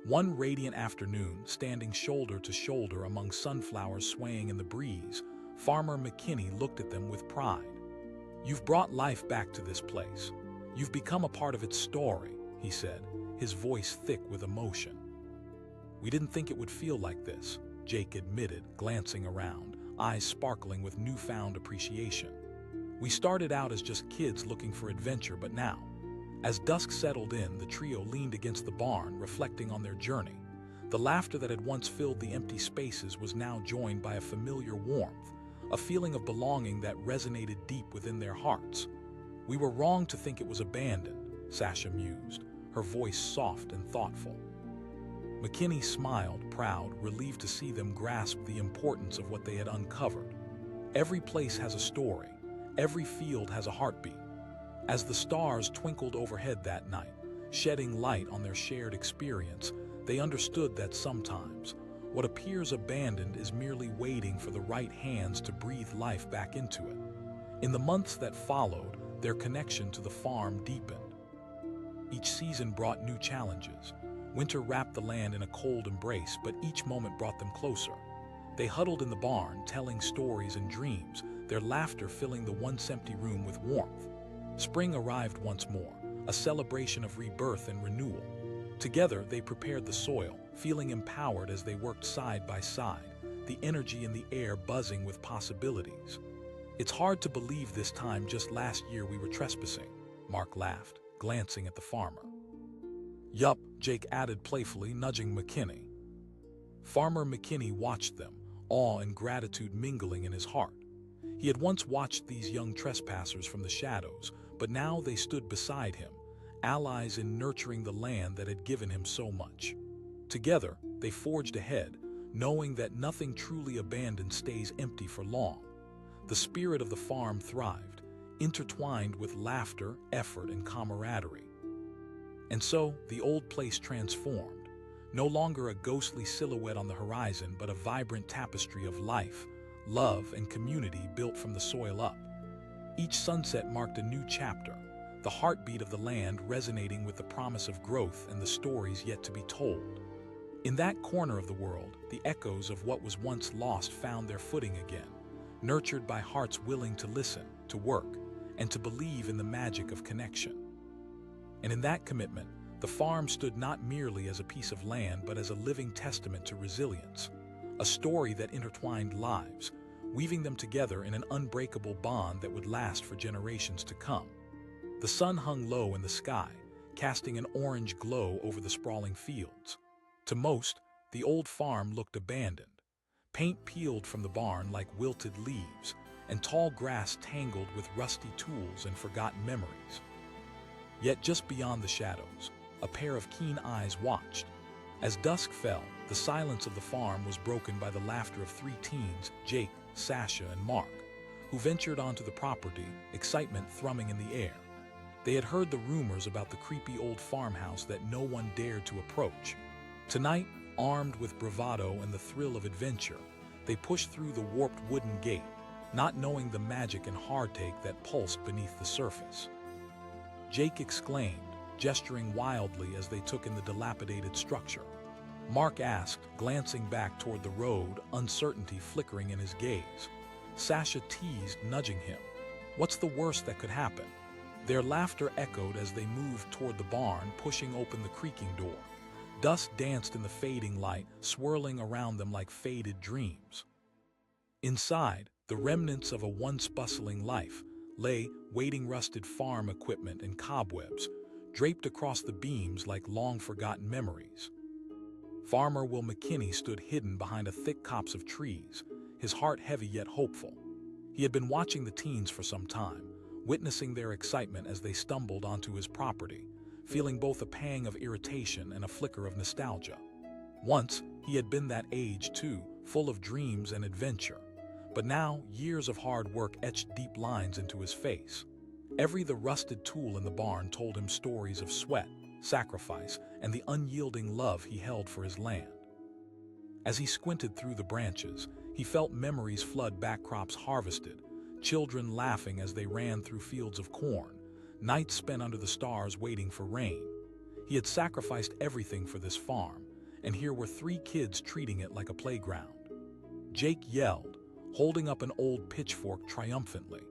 One radiant afternoon, standing shoulder to shoulder among sunflowers swaying in the breeze, Farmer McKinney looked at them with pride. "You've brought life back to this place. You've become a part of its story," he said, his voice thick with emotion. "We didn't think it would feel like this," Jake admitted, glancing around, eyes sparkling with newfound appreciation. "We started out as just kids looking for adventure, but now..." As dusk settled in, the trio leaned against the barn, reflecting on their journey. The laughter that had once filled the empty spaces was now joined by a familiar warmth, a feeling of belonging that resonated deep within their hearts. "We were wrong to think it was abandoned," Sasha mused, her voice soft and thoughtful. McKinney smiled, proud, relieved to see them grasp the importance of what they had uncovered. Every place has a story. Every field has a heartbeat. As the stars twinkled overhead that night, shedding light on their shared experience, they understood that sometimes what appears abandoned is merely waiting for the right hands to breathe life back into it. In the months that followed, their connection to the farm deepened. Each season brought new challenges. Winter wrapped the land in a cold embrace, but each moment brought them closer. They huddled in the barn, telling stories and dreams, their laughter filling the once empty room with warmth. Spring arrived once more, a celebration of rebirth and renewal. Together, they prepared the soil, feeling empowered as they worked side by side, the energy in the air buzzing with possibilities. "It's hard to believe this time just last year we were trespassing," Mark laughed, glancing at the farmer. "Yup," Jake added playfully, nudging McKinney. Farmer McKinney watched them, awe and gratitude mingling in his heart. He had once watched these young trespassers from the shadows, but now they stood beside him, allies in nurturing the land that had given him so much. Together, they forged ahead, knowing that nothing truly abandoned stays empty for long. The spirit of the farm thrived, intertwined with laughter, effort, and camaraderie. And so, the old place transformed, no longer a ghostly silhouette on the horizon, but a vibrant tapestry of life, love, and community built from the soil up. Each sunset marked a new chapter, the heartbeat of the land resonating with the promise of growth and the stories yet to be told. In that corner of the world, the echoes of what was once lost found their footing again, nurtured by hearts willing to listen, to work, and to believe in the magic of connection. And in that commitment, the farm stood not merely as a piece of land, but as a living testament to resilience, a story that intertwined lives, weaving them together in an unbreakable bond that would last for generations to come. The sun hung low in the sky, casting an orange glow over the sprawling fields. To most, the old farm looked abandoned. Paint peeled from the barn like wilted leaves, and tall grass tangled with rusty tools and forgotten memories. Yet just beyond the shadows, a pair of keen eyes watched. As dusk fell, the silence of the farm was broken by the laughter of three teens, Jake, Sasha, and Mark, who ventured onto the property, excitement thrumming in the air. They had heard the rumors about the creepy old farmhouse that no one dared to approach. Tonight, armed with bravado and the thrill of adventure, they pushed through the warped wooden gate, not knowing the magic and heartache that pulsed beneath the surface. Jake exclaimed, gesturing wildly as they took in the dilapidated structure. Mark asked, glancing back toward the road, uncertainty flickering in his gaze. Sasha teased, nudging him. What's the worst that could happen? Their laughter echoed as they moved toward the barn, pushing open the creaking door. Dust danced in the fading light, swirling around them like faded dreams. Inside, the remnants of a once bustling life lay, waiting rusted farm equipment and cobwebs, draped across the beams like long-forgotten memories. Farmer Will McKinney stood hidden behind a thick copse of trees, his heart heavy yet hopeful. He had been watching the teens for some time, witnessing their excitement as they stumbled onto his property, feeling both a pang of irritation and a flicker of nostalgia. Once, he had been that age too, full of dreams and adventure. But now, years of hard work etched deep lines into his face. The rusted tool in the barn told him stories of sweat, sacrifice, and the unyielding love he held for his land. As he squinted through the branches, he felt memories flood back crops harvested, children laughing as they ran through fields of corn, nights spent under the stars waiting for rain. He had sacrificed everything for this farm, and here were three kids treating it like a playground. Jake yelled, holding up an old pitchfork triumphantly.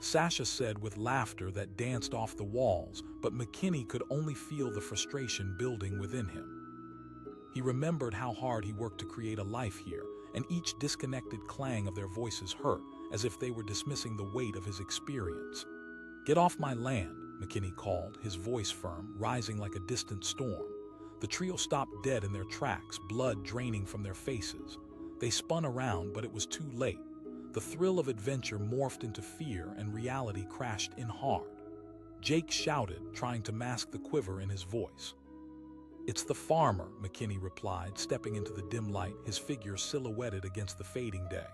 Sasha said with laughter that danced off the walls, but McKinney could only feel the frustration building within him. He remembered how hard he worked to create a life here, and each disconnected clang of their voices hurt, as if they were dismissing the weight of his experience. "Get off my land," McKinney called, his voice firm, rising like a distant storm. The trio stopped dead in their tracks, blood draining from their faces. They spun around, but it was too late. The thrill of adventure morphed into fear, and reality crashed in hard. Jake shouted, trying to mask the quiver in his voice. "It's the farmer," McKinney replied, stepping into the dim light, his figure silhouetted against the fading day.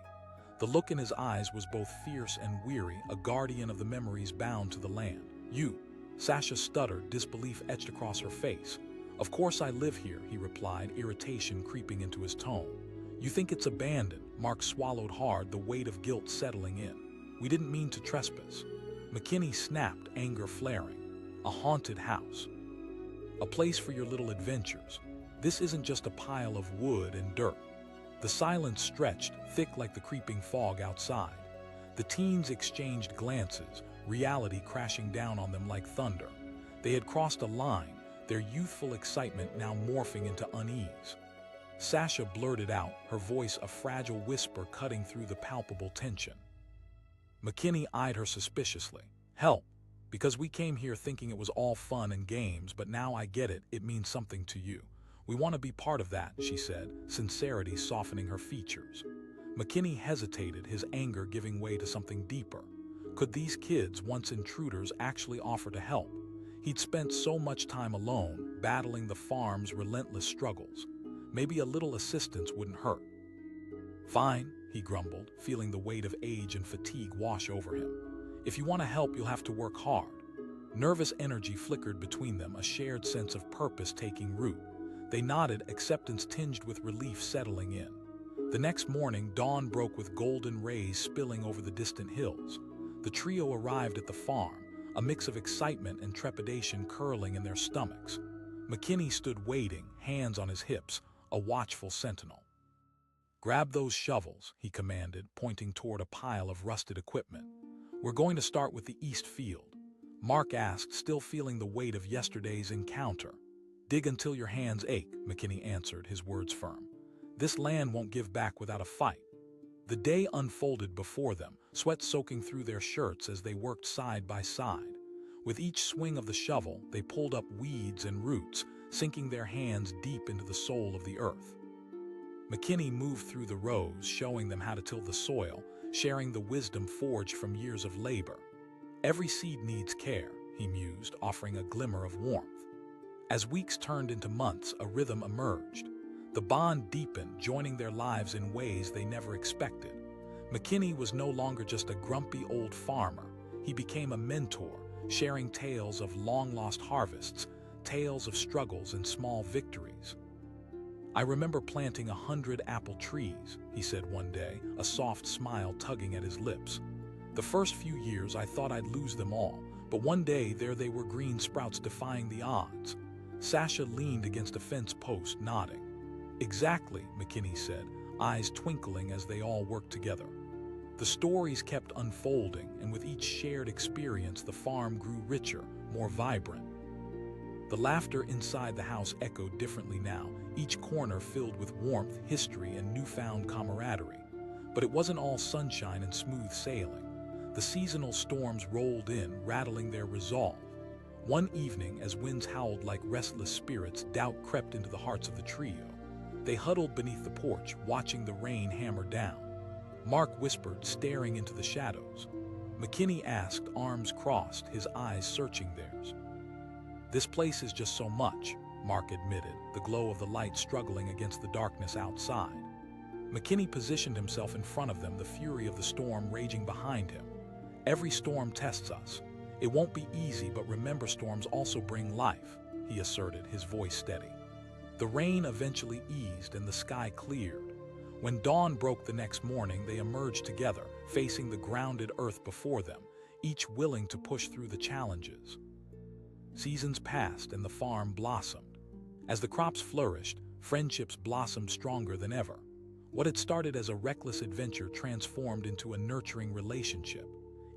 The look in his eyes was both fierce and weary, a guardian of the memories bound to the land. "You," Sasha stuttered, disbelief etched across her face. "Of course I live here," he replied, irritation creeping into his tone. "You think it's abandoned?" Mark swallowed hard, the weight of guilt settling in. "We didn't mean to trespass." McKinney snapped, anger flaring. "A haunted house. A place for your little adventures. This isn't just a pile of wood and dirt." The silence stretched, thick like the creeping fog outside. The teens exchanged glances, reality crashing down on them like thunder. They had crossed a line, their youthful excitement now morphing into unease. Sasha blurted out, her voice a fragile whisper cutting through the palpable tension. McKinney eyed her suspiciously. "Help, because we came here thinking it was all fun and games, but now I get it, it means something to you. We want to be part of that," she said, sincerity softening her features. McKinney hesitated, his anger giving way to something deeper. Could these kids, once intruders, actually offer to help? He'd spent so much time alone, battling the farm's relentless struggles. Maybe a little assistance wouldn't hurt. "Fine," he grumbled, feeling the weight of age and fatigue wash over him. "If you want to help, you'll have to work hard." Nervous energy flickered between them, a shared sense of purpose taking root. They nodded, acceptance tinged with relief settling in. The next morning, dawn broke with golden rays spilling over the distant hills. The trio arrived at the farm, a mix of excitement and trepidation curling in their stomachs. McKinney stood waiting, hands on his hips, a watchful sentinel. "Grab those shovels," he commanded, pointing toward a pile of rusted equipment. "We're going to start with the east field." Mark asked, still feeling the weight of yesterday's encounter. "Dig until your hands ache," McKinney answered, his words firm. "This land won't give back without a fight." The day unfolded before them, sweat soaking through their shirts as they worked side by side. With each swing of the shovel, they pulled up weeds and roots, sinking their hands deep into the soul of the earth. McKinney moved through the rows, showing them how to till the soil, sharing the wisdom forged from years of labor. Every seed needs care, he mused, offering a glimmer of warmth. As weeks turned into months, a rhythm emerged. The bond deepened, joining their lives in ways they never expected. McKinney was no longer just a grumpy old farmer. He became a mentor, sharing tales of long-lost harvests, tales of struggles and small victories. "I remember planting 100 apple trees," he said one day, a soft smile tugging at his lips. "The first few years I thought I'd lose them all, but one day there they were, green sprouts defying the odds." Sasha leaned against a fence post, nodding. "Exactly," McKinney said, eyes twinkling as they all worked together. The stories kept unfolding, and with each shared experience, the farm grew richer, more vibrant. The laughter inside the house echoed differently now, each corner filled with warmth, history, and newfound camaraderie. But it wasn't all sunshine and smooth sailing. The seasonal storms rolled in, rattling their resolve. One evening, as winds howled like restless spirits, doubt crept into the hearts of the trio. They huddled beneath the porch, watching the rain hammer down. Mark whispered, staring into the shadows. McKinney asked, arms crossed, his eyes searching theirs. "This place is just so much," Mark admitted, the glow of the light struggling against the darkness outside. McKinney positioned himself in front of them, the fury of the storm raging behind him. "Every storm tests us. It won't be easy, but remember, storms also bring life," he asserted, his voice steady. The rain eventually eased and the sky cleared. When dawn broke the next morning, they emerged together, facing the grounded earth before them, each willing to push through the challenges. Seasons passed and the farm blossomed. As the crops flourished, friendships blossomed stronger than ever. What had started as a reckless adventure transformed into a nurturing relationship.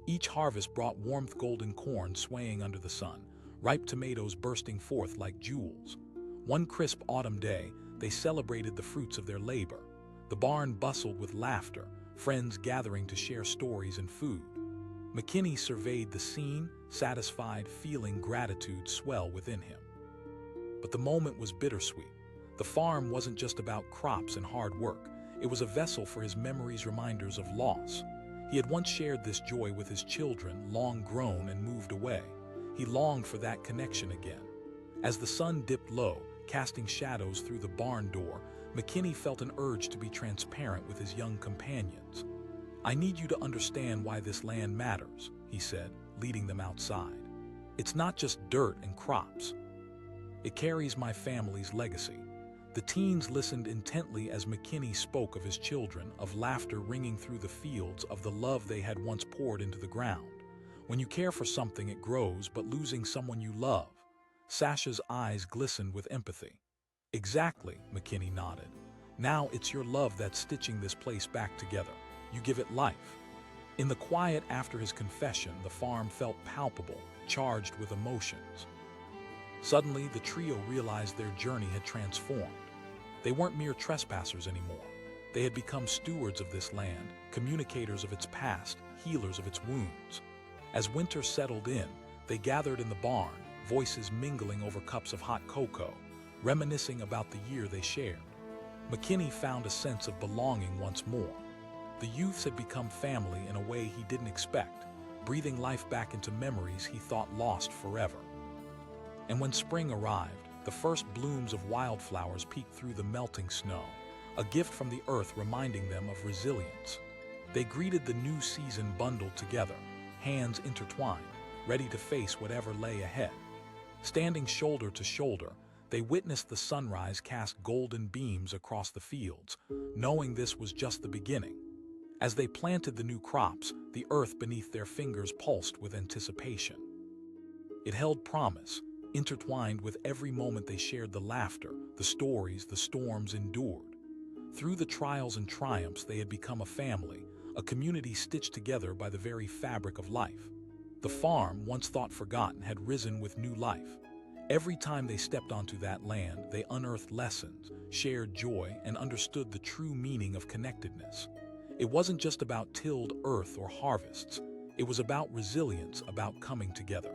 Each harvest brought warmth, golden corn swaying under the sun, ripe tomatoes bursting forth like jewels. One crisp autumn day, they celebrated the fruits of their labor. The barn bustled with laughter, friends gathering to share stories and food. McKinney surveyed the scene, satisfied, feeling gratitude swell within him. But the moment was bittersweet. The farm wasn't just about crops and hard work. It was a vessel for his memories, reminders of loss. He had once shared this joy with his children, long grown and moved away. He longed for that connection again. As the sun dipped low, casting shadows through the barn door, McKinney felt an urge to be transparent with his young companions. "I need you to understand why this land matters," he said, leading them outside. "It's not just dirt and crops. It carries my family's legacy." The teens listened intently as McKinney spoke of his children, of laughter ringing through the fields, of the love they had once poured into the ground. When you care for something, it grows, but losing someone you love. Sasha's eyes glistened with empathy. "Exactly," McKinney nodded. "Now it's your love that's stitching this place back together. You give it life." In the quiet after his confession, the farm felt palpable, charged with emotions. Suddenly, the trio realized their journey had transformed. They weren't mere trespassers anymore. They had become stewards of this land, communicators of its past, healers of its wounds. As winter settled in, they gathered in the barn, voices mingling over cups of hot cocoa, reminiscing about the year they shared. McKinney found a sense of belonging once more. The youths had become family in a way he didn't expect, breathing life back into memories he thought lost forever. And when spring arrived, the first blooms of wildflowers peeked through the melting snow, a gift from the earth reminding them of resilience. They greeted the new season bundled together, hands intertwined, ready to face whatever lay ahead. Standing shoulder to shoulder, they witnessed the sunrise cast golden beams across the fields, knowing this was just the beginning. As they planted the new crops, the earth beneath their fingers pulsed with anticipation. It held promise, intertwined with every moment they shared, the laughter, the stories, the storms endured. Through the trials and triumphs, they had become a family, a community stitched together by the very fabric of life. The farm, once thought forgotten, had risen with new life. Every time they stepped onto that land, they unearthed lessons, shared joy, and understood the true meaning of connectedness. It wasn't just about tilled earth or harvests. It was about resilience, about coming together.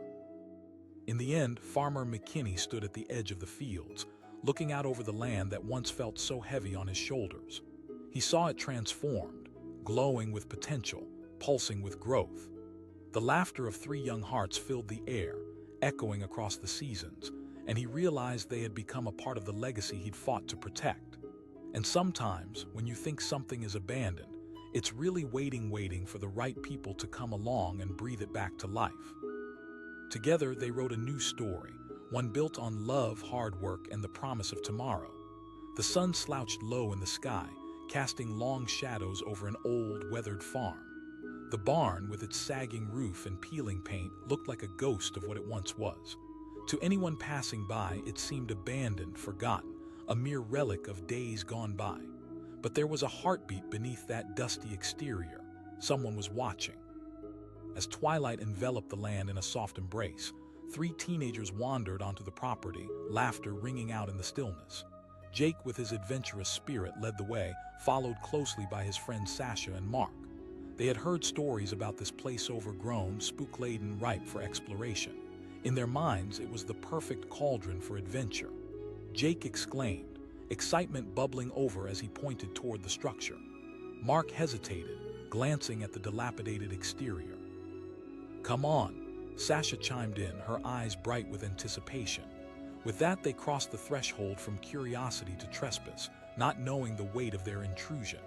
In the end, Farmer McKinney stood at the edge of the fields, looking out over the land that once felt so heavy on his shoulders. He saw it transformed, glowing with potential, pulsing with growth. The laughter of three young hearts filled the air, echoing across the seasons, and he realized they had become a part of the legacy he'd fought to protect. And sometimes, when you think something is abandoned, it's really waiting for the right people to come along and breathe it back to life. Together, they wrote a new story, one built on love, hard work, and the promise of tomorrow. The sun slouched low in the sky, casting long shadows over an old, weathered farm. The barn, with its sagging roof and peeling paint, looked like a ghost of what it once was. To anyone passing by, it seemed abandoned, forgotten, a mere relic of days gone by. But there was a heartbeat beneath that dusty exterior. Someone was watching. As twilight enveloped the land in a soft embrace, three teenagers wandered onto the property, laughter ringing out in the stillness. Jake, with his adventurous spirit, led the way, followed closely by his friends Sasha and Mark. They had heard stories about this place overgrown, spook-laden, ripe for exploration. In their minds, it was the perfect cauldron for adventure. Jake exclaimed, excitement bubbling over as he pointed toward the structure. Mark hesitated, glancing at the dilapidated exterior. "Come on," Sasha chimed in, her eyes bright with anticipation. With that, they crossed the threshold from curiosity to trespass, not knowing the weight of their intrusion.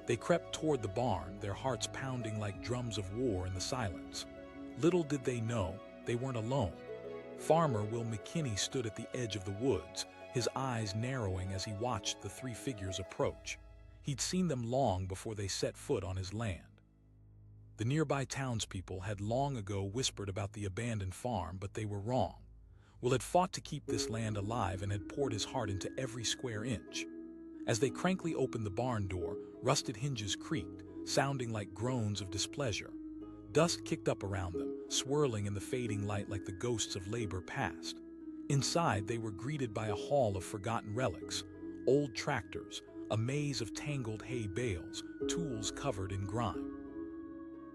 They crept toward the barn, their hearts pounding like drums of war in the silence. Little did they know, they weren't alone. Farmer Will McKinney stood at the edge of the woods, his eyes narrowing as he watched the three figures approach. He'd seen them long before they set foot on his land. The nearby townspeople had long ago whispered about the abandoned farm, but they were wrong. Will had fought to keep this land alive and had poured his heart into every square inch. As they crankly opened the barn door, rusted hinges creaked, sounding like groans of displeasure. Dust kicked up around them, swirling in the fading light like the ghosts of labor past. Inside, they were greeted by a haul of forgotten relics, old tractors, a maze of tangled hay bales, tools covered in grime.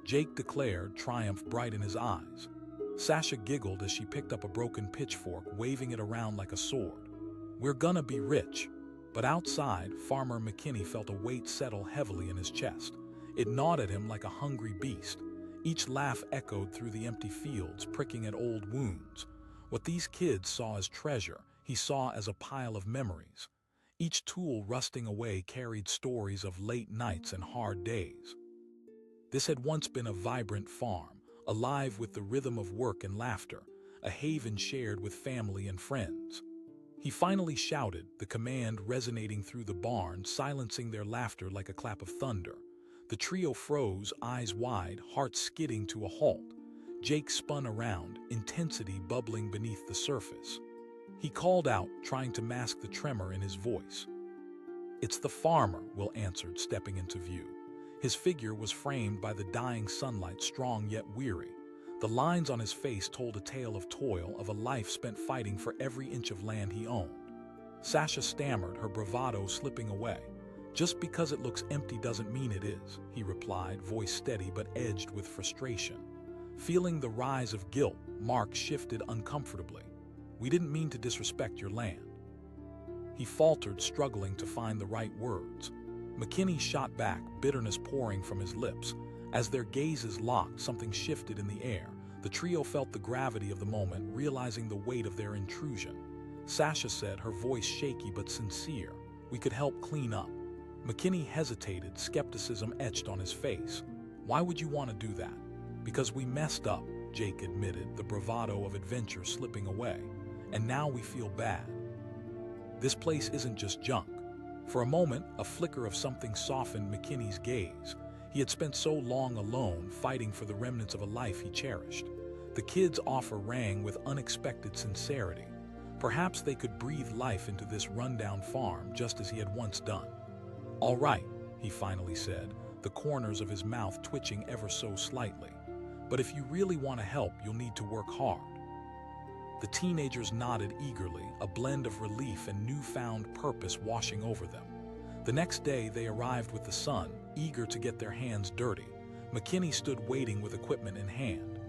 Jake declared, triumph bright in his eyes. Sasha giggled as she picked up a broken pitchfork, waving it around like a sword. "We're gonna be rich." But outside, Farmer McKinney felt a weight settle heavily in his chest. It gnawed at him like a hungry beast. Each laugh echoed through the empty fields, pricking at old wounds. What these kids saw as treasure, he saw as a pile of memories. Each tool rusting away carried stories of late nights and hard days. This had once been a vibrant farm, alive with the rhythm of work and laughter, a haven shared with family and friends. He finally shouted, the command resonating through the barn, silencing their laughter like a clap of thunder. The trio froze, eyes wide, hearts skidding to a halt. Jake spun around, intensity bubbling beneath the surface. He called out, trying to mask the tremor in his voice. "It's the farmer," Will answered, stepping into view. His figure was framed by the dying sunlight, strong yet weary. The lines on his face told a tale of toil, of a life spent fighting for every inch of land he owned. Sasha stammered, her bravado slipping away. "Just because it looks empty doesn't mean it is," he replied, voice steady but edged with frustration. Feeling the rise of guilt, Mark shifted uncomfortably. "We didn't mean to disrespect your land." He faltered, struggling to find the right words. McKinney shot back, bitterness pouring from his lips. As their gazes locked, something shifted in the air. The trio felt the gravity of the moment, realizing the weight of their intrusion. Sasha said, her voice shaky but sincere, "We could help clean up." McKinney hesitated, skepticism etched on his face. "Why would you want to do that?" "Because we messed up," Jake admitted, the bravado of adventure slipping away. "And now we feel bad. This place isn't just junk." For a moment, a flicker of something softened McKinney's gaze. He had spent so long alone, fighting for the remnants of a life he cherished. The kids' offer rang with unexpected sincerity. Perhaps they could breathe life into this rundown farm just as he had once done. "All right," he finally said, the corners of his mouth twitching ever so slightly. "But if you really want to help, you'll need to work hard." The teenagers nodded eagerly, a blend of relief and newfound purpose washing over them. The next day, they arrived with the sun, eager to get their hands dirty. McKinney stood waiting with equipment in hand.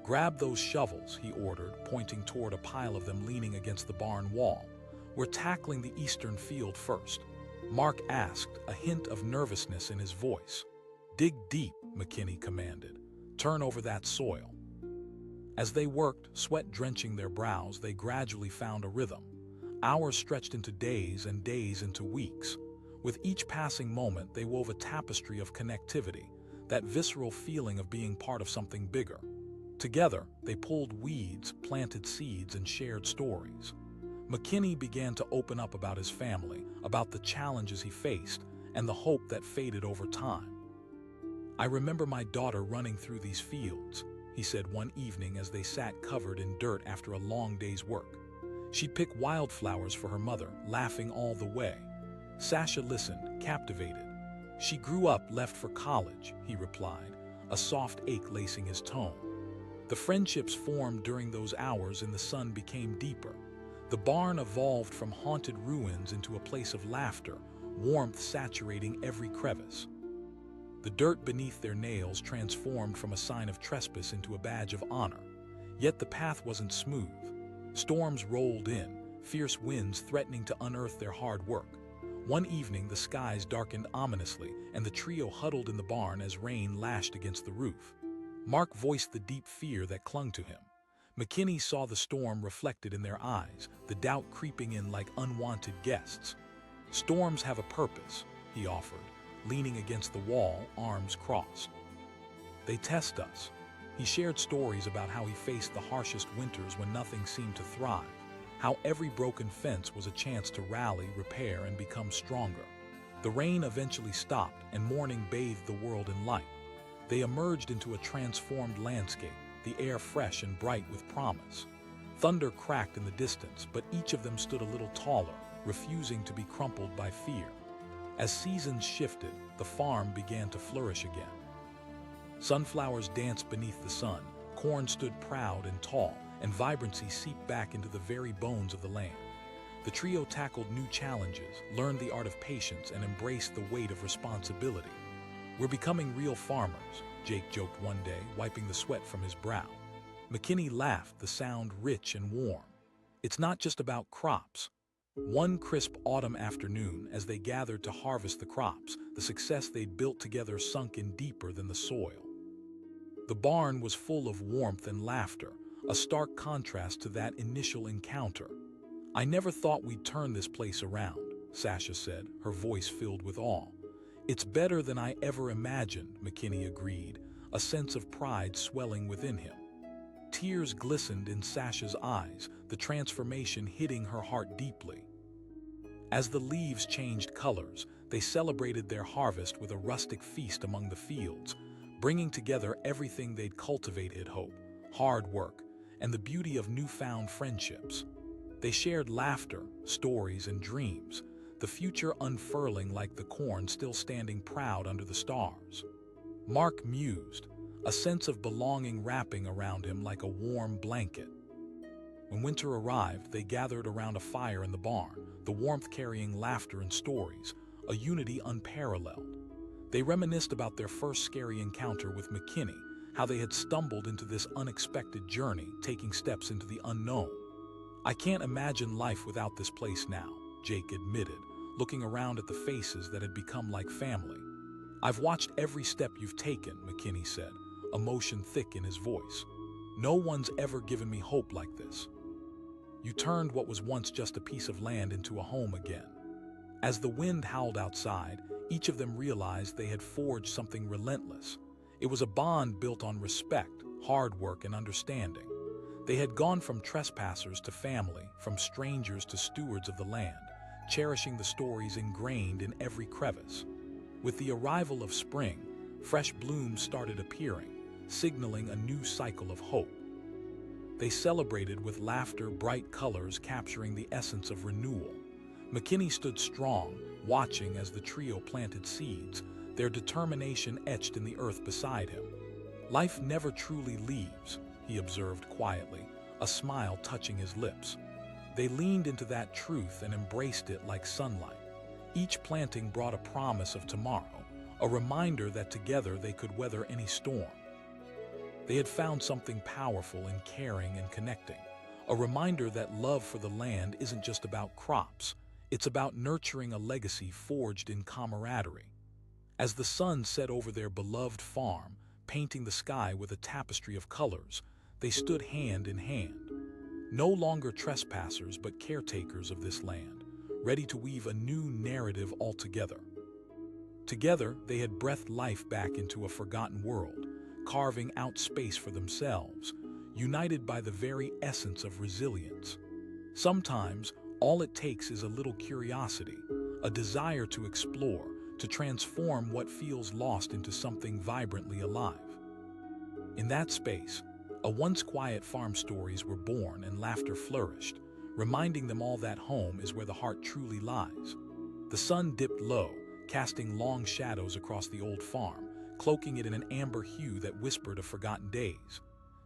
"Grab those shovels," he ordered, pointing toward a pile of them leaning against the barn wall. "We're tackling the eastern field first." Mark asked, a hint of nervousness in his voice. "Dig deep," McKinney commanded. "Turn over that soil." As they worked, sweat drenching their brows, they gradually found a rhythm. Hours stretched into days and days into weeks. With each passing moment, they wove a tapestry of connectivity, that visceral feeling of being part of something bigger. Together, they pulled weeds, planted seeds, and shared stories. McKinney began to open up about his family, about the challenges he faced, and the hope that faded over time. "I remember my daughter running through these fields," he said one evening as they sat covered in dirt after a long day's work. "She'd pick wildflowers for her mother, laughing all the way." Sasha listened, captivated. "She grew up, left for college," he replied, a soft ache lacing his tone. The friendships formed during those hours in the sun became deeper. The barn evolved from haunted ruins into a place of laughter, warmth saturating every crevice. The dirt beneath their nails transformed from a sign of trespass into a badge of honor. Yet the path wasn't smooth. Storms rolled in, fierce winds threatening to unearth their hard work. One evening, the skies darkened ominously, and the trio huddled in the barn as rain lashed against the roof. Mark voiced the deep fear that clung to him. McKinney saw the storm reflected in their eyes, the doubt creeping in like unwanted guests. "Storms have a purpose," he offered, leaning against the wall, arms crossed. "They test us." He shared stories about how he faced the harshest winters when nothing seemed to thrive, how every broken fence was a chance to rally, repair, and become stronger. The rain eventually stopped, and morning bathed the world in light. They emerged into a transformed landscape, the air fresh and bright with promise. Thunder cracked in the distance, but each of them stood a little taller, refusing to be crumpled by fear. As seasons shifted, the farm began to flourish again. Sunflowers danced beneath the sun, corn stood proud and tall, and vibrancy seeped back into the very bones of the land. The trio tackled new challenges, learned the art of patience, and embraced the weight of responsibility. "We're becoming real farmers," Jake joked one day, wiping the sweat from his brow. McKinney laughed, the sound rich and warm. "It's not just about crops." One crisp autumn afternoon, as they gathered to harvest the crops, the success they'd built together sunk in deeper than the soil. The barn was full of warmth and laughter, a stark contrast to that initial encounter. "I never thought we'd turn this place around," Sasha said, her voice filled with awe. "It's better than I ever imagined," McKinney agreed, a sense of pride swelling within him. Tears glistened in Sasha's eyes, the transformation hitting her heart deeply. As the leaves changed colors, they celebrated their harvest with a rustic feast among the fields, bringing together everything they'd cultivated: hope, hard work, and the beauty of newfound friendships. They shared laughter, stories, and dreams, the future unfurling like the corn still standing proud under the stars. Mark mused, a sense of belonging wrapping around him like a warm blanket. When winter arrived, they gathered around a fire in the barn, the warmth carrying laughter and stories, a unity unparalleled. They reminisced about their first scary encounter with McKinney, how they had stumbled into this unexpected journey, taking steps into the unknown. "I can't imagine life without this place now," Jake admitted, looking around at the faces that had become like family. "I've watched every step you've taken," McKinney said, emotion thick in his voice. "No one's ever given me hope like this. You turned what was once just a piece of land into a home again." As the wind howled outside, each of them realized they had forged something relentless. It was a bond built on respect, hard work, and understanding. They had gone from trespassers to family, from strangers to stewards of the land, cherishing the stories ingrained in every crevice. With the arrival of spring, fresh blooms started appearing, signaling a new cycle of hope. They celebrated with laughter, bright colors capturing the essence of renewal. McKinney stood strong, watching as the trio planted seeds, their determination etched in the earth beside him. "Life never truly leaves," he observed quietly, a smile touching his lips. They leaned into that truth and embraced it like sunlight. Each planting brought a promise of tomorrow, a reminder that together they could weather any storm. They had found something powerful in caring and connecting, a reminder that love for the land isn't just about crops, it's about nurturing a legacy forged in camaraderie. As the sun set over their beloved farm, painting the sky with a tapestry of colors, they stood hand in hand, no longer trespassers but caretakers of this land, ready to weave a new narrative altogether. Together, they had breathed life back into a forgotten world, carving out space for themselves, united by the very essence of resilience. Sometimes, all it takes is a little curiosity, a desire to explore, to transform what feels lost into something vibrantly alive. In that space, a once quiet farm stories were born and laughter flourished, reminding them all that home is where the heart truly lies. The sun dipped low, casting long shadows across the old farm, cloaking it in an amber hue that whispered of forgotten days.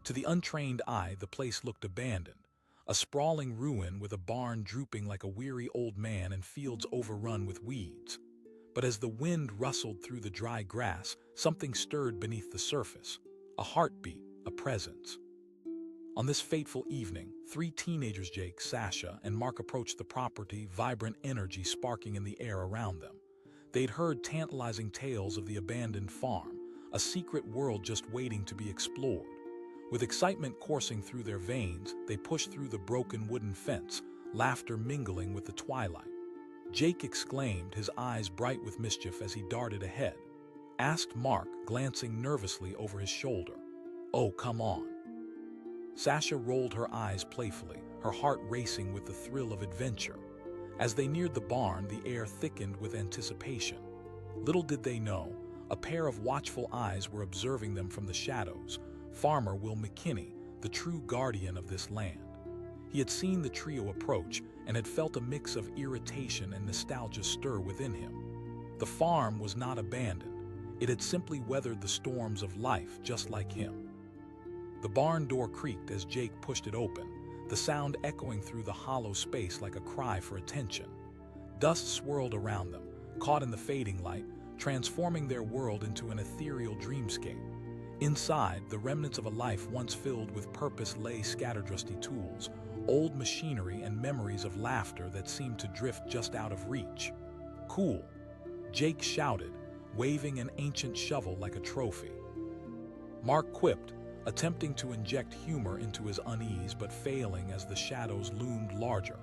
To the untrained eye, the place looked abandoned, a sprawling ruin with a barn drooping like a weary old man and fields overrun with weeds. But as the wind rustled through the dry grass, something stirred beneath the surface, a heartbeat, a presence. On this fateful evening, three teenagers, Jake, Sasha, and Mark, approached the property, vibrant energy sparking in the air around them. They'd heard tantalizing tales of the abandoned farm, a secret world just waiting to be explored. With excitement coursing through their veins, they pushed through the broken wooden fence, laughter mingling with the twilight. Jake exclaimed, his eyes bright with mischief as he darted ahead. Asked Mark, glancing nervously over his shoulder. "Oh, come on." Sasha rolled her eyes playfully, her heart racing with the thrill of adventure. As they neared the barn, the air thickened with anticipation. Little did they know, a pair of watchful eyes were observing them from the shadows. Farmer Will McKinney, the true guardian of this land. He had seen the trio approach and had felt a mix of irritation and nostalgia stir within him. The farm was not abandoned. It had simply weathered the storms of life just like him. The barn door creaked as Jake pushed it open, the sound echoing through the hollow space like a cry for attention. Dust swirled around them, caught in the fading light, transforming their world into an ethereal dreamscape. Inside, the remnants of a life once filled with purpose lay scattered, rusty tools, old machinery, and memories of laughter that seemed to drift just out of reach. "Cool," Jake shouted, waving an ancient shovel like a trophy. Mark quipped, attempting to inject humor into his unease but failing as the shadows loomed larger.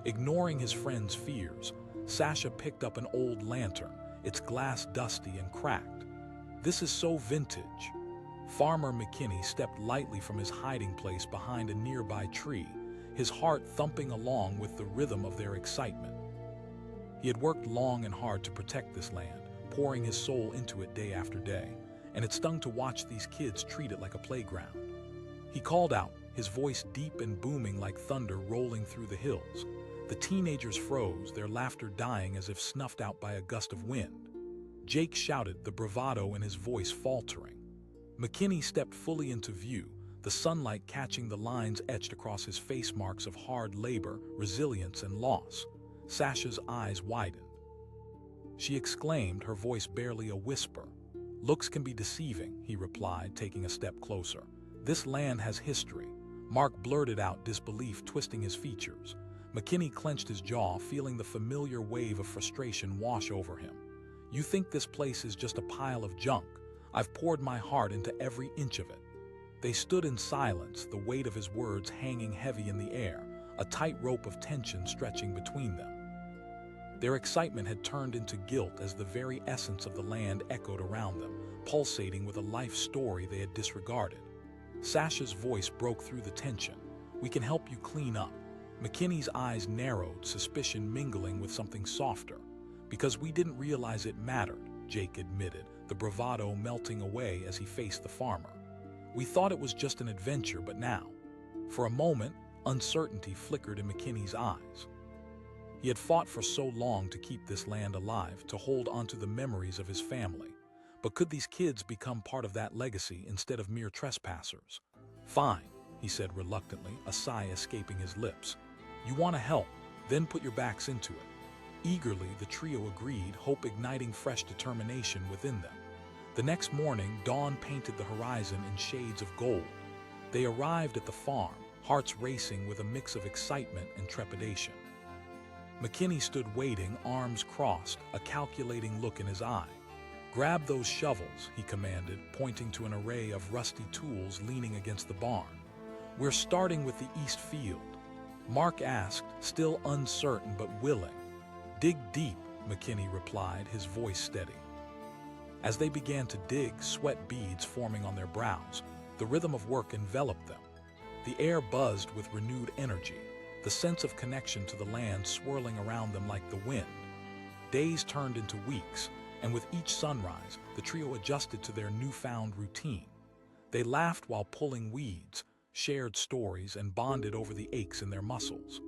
Ignoring his friend's fears, Sasha picked up an old lantern, its glass dusty and cracked. "This is so vintage." Farmer McKinney stepped lightly from his hiding place behind a nearby tree, his heart thumping along with the rhythm of their excitement. He had worked long and hard to protect this land, pouring his soul into it day after day, and it stung to watch these kids treat it like a playground. He called out, his voice deep and booming like thunder rolling through the hills. The teenagers froze, their laughter dying as if snuffed out by a gust of wind. Jake shouted, the bravado in his voice faltering. McKinney stepped fully into view, the sunlight catching the lines etched across his face, marks of hard labor, resilience, and loss. Sasha's eyes widened. She exclaimed, her voice barely a whisper. "Looks can be deceiving," he replied, taking a step closer. "This land has history." Mark blurted out, disbelief twisting his features. McKinney clenched his jaw, feeling the familiar wave of frustration wash over him. "You think this place is just a pile of junk? I've poured my heart into every inch of it." They stood in silence, the weight of his words hanging heavy in the air, a tight rope of tension stretching between them. Their excitement had turned into guilt as the very essence of the land echoed around them, pulsating with a life story they had disregarded. Sasha's voice broke through the tension. "We can help you clean up." McKinney's eyes narrowed, suspicion mingling with something softer. "Because we didn't realize it mattered," Jake admitted, the bravado melting away as he faced the farmer. "We thought it was just an adventure, but now..." For a moment, uncertainty flickered in McKinney's eyes. He had fought for so long to keep this land alive, to hold onto the memories of his family. But could these kids become part of that legacy instead of mere trespassers? "Fine," he said reluctantly, a sigh escaping his lips. "You want to help, then put your backs into it." Eagerly, the trio agreed, hope igniting fresh determination within them. The next morning, dawn painted the horizon in shades of gold. They arrived at the farm, hearts racing with a mix of excitement and trepidation. McKinney stood waiting, arms crossed, a calculating look in his eye. "Grab those shovels," he commanded, pointing to an array of rusty tools leaning against the barn. "We're starting with the east field." Mark asked, still uncertain but willing. "Dig deep," McKinney replied, his voice steady. As they began to dig, sweat beads forming on their brows, the rhythm of work enveloped them. The air buzzed with renewed energy, the sense of connection to the land swirling around them like the wind. Days turned into weeks, and with each sunrise, the trio adjusted to their newfound routine. They laughed while pulling weeds, shared stories, and bonded over the aches in their muscles.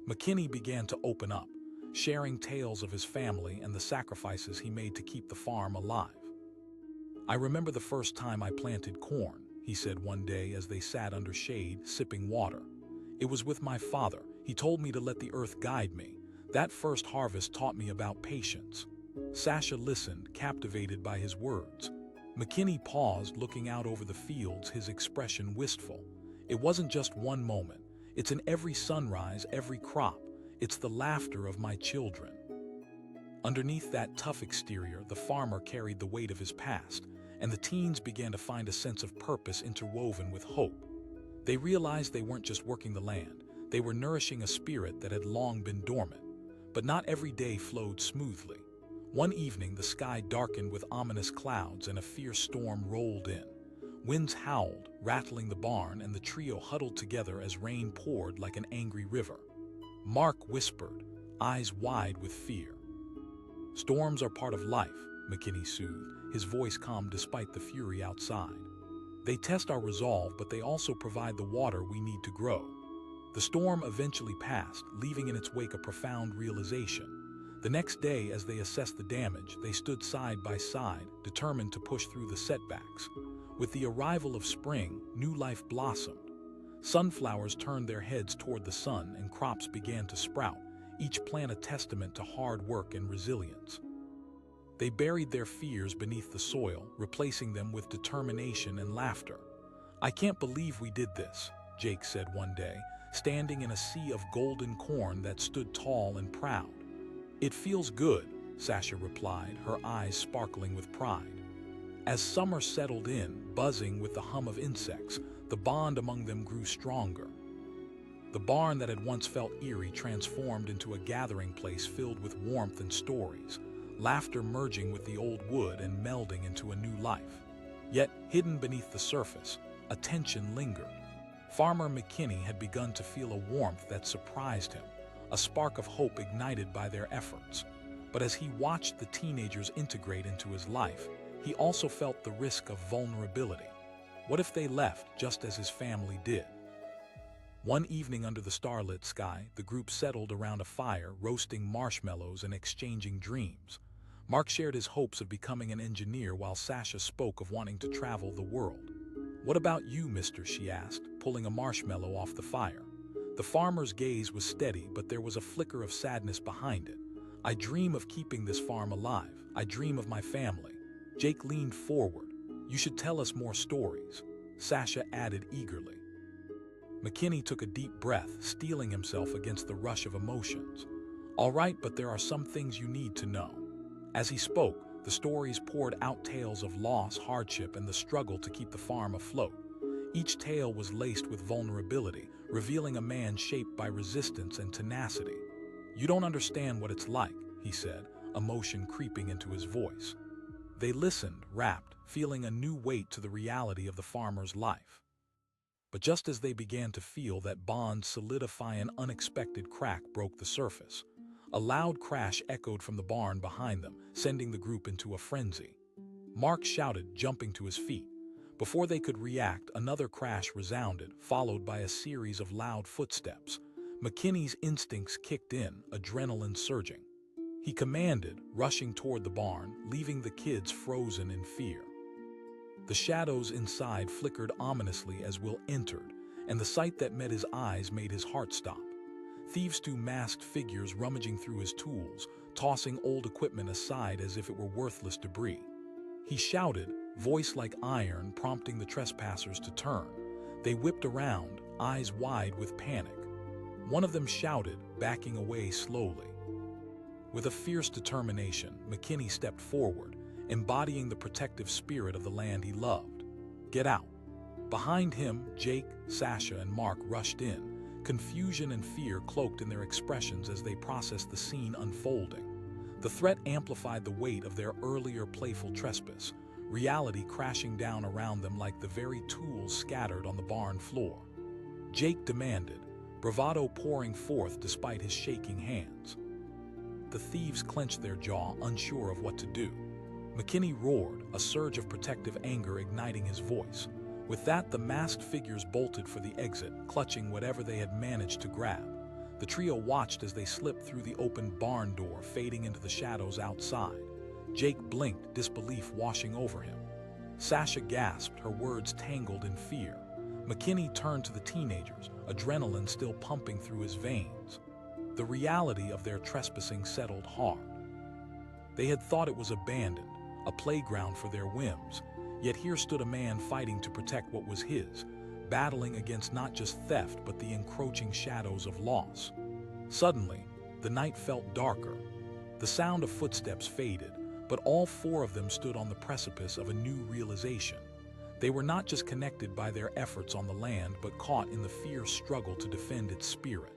McKinney began to open up, sharing tales of his family and the sacrifices he made to keep the farm alive. "I remember the first time I planted corn," he said one day as they sat under shade, sipping water. "It was with my father. He told me to let the earth guide me. That first harvest taught me about patience." Sasha listened, captivated by his words. McKinney paused, looking out over the fields, his expression wistful. "It wasn't just one moment. It's in every sunrise, every crop. It's the laughter of my children." Underneath that tough exterior, the farmer carried the weight of his past, and the teens began to find a sense of purpose interwoven with hope. They realized they weren't just working the land, they were nourishing a spirit that had long been dormant. But not every day flowed smoothly. One evening, the sky darkened with ominous clouds and a fierce storm rolled in. Winds howled, rattling the barn, and the trio huddled together as rain poured like an angry river. Mark whispered, eyes wide with fear. "Storms are part of life," McKinney soothed, his voice calm despite the fury outside. "They test our resolve, but they also provide the water we need to grow." The storm eventually passed, leaving in its wake a profound realization. The next day, as they assessed the damage, they stood side by side, determined to push through the setbacks. With the arrival of spring, new life blossomed. Sunflowers turned their heads toward the sun, and crops began to sprout, each plant a testament to hard work and resilience. They buried their fears beneath the soil, replacing them with determination and laughter. "I can't believe we did this," Jake said one day, standing in a sea of golden corn that stood tall and proud. "It feels good," Sasha replied, her eyes sparkling with pride. As summer settled in, buzzing with the hum of insects, the bond among them grew stronger. The barn that had once felt eerie transformed into a gathering place filled with warmth and stories, laughter merging with the old wood and melding into a new life. Yet, hidden beneath the surface, a tension lingered. Farmer McKinney had begun to feel a warmth that surprised him, a spark of hope ignited by their efforts. But as he watched the teenagers integrate into his life, he also felt the risk of vulnerability. What if they left just as his family did? One evening under the starlit sky, the group settled around a fire, roasting marshmallows and exchanging dreams. Mark shared his hopes of becoming an engineer while Sasha spoke of wanting to travel the world. "What about you, mister?" she asked, pulling a marshmallow off the fire. The farmer's gaze was steady, but there was a flicker of sadness behind it. "I dream of keeping this farm alive. I dream of my family." Jake leaned forward. "You should tell us more stories," Sasha added eagerly. McKinney took a deep breath, steeling himself against the rush of emotions. "All right, but there are some things you need to know." As he spoke, the stories poured out tales of loss, hardship, and the struggle to keep the farm afloat. Each tale was laced with vulnerability, revealing a man shaped by resistance and tenacity. "You don't understand what it's like," he said, emotion creeping into his voice. They listened, rapt, feeling a new weight to the reality of the farmer's life. But just as they began to feel that bond solidify, an unexpected crack broke the surface. A loud crash echoed from the barn behind them, sending the group into a frenzy. Mark shouted, jumping to his feet. Before they could react, another crash resounded, followed by a series of loud footsteps. McKinney's instincts kicked in, adrenaline surging. He commanded, rushing toward the barn, leaving the kids frozen in fear. The shadows inside flickered ominously as Will entered, and the sight that met his eyes made his heart stop. Thieves, two masked figures rummaging through his tools, tossing old equipment aside as if it were worthless debris. He shouted, voice like iron prompting the trespassers to turn. They whipped around, eyes wide with panic. One of them shouted, backing away slowly. With a fierce determination, McKinney stepped forward, embodying the protective spirit of the land he loved. "Get out." Behind him, Jake, Sasha, and Mark rushed in, confusion and fear cloaked in their expressions as they processed the scene unfolding. The threat amplified the weight of their earlier playful trespass, reality crashing down around them like the very tools scattered on the barn floor. Jake demanded, bravado pouring forth despite his shaking hands. The thieves clenched their jaw, unsure of what to do. McKinney roared, a surge of protective anger igniting his voice. With that, the masked figures bolted for the exit, clutching whatever they had managed to grab. The trio watched as they slipped through the open barn door, fading into the shadows outside. Jake blinked, disbelief washing over him. Sasha gasped, her words tangled in fear. McKinney turned to the teenagers, adrenaline still pumping through his veins. The reality of their trespassing settled hard. They had thought it was abandoned, a playground for their whims, yet here stood a man fighting to protect what was his, battling against not just theft but the encroaching shadows of loss. Suddenly, the night felt darker. The sound of footsteps faded, but all four of them stood on the precipice of a new realization. They were not just connected by their efforts on the land, but caught in the fierce struggle to defend its spirit.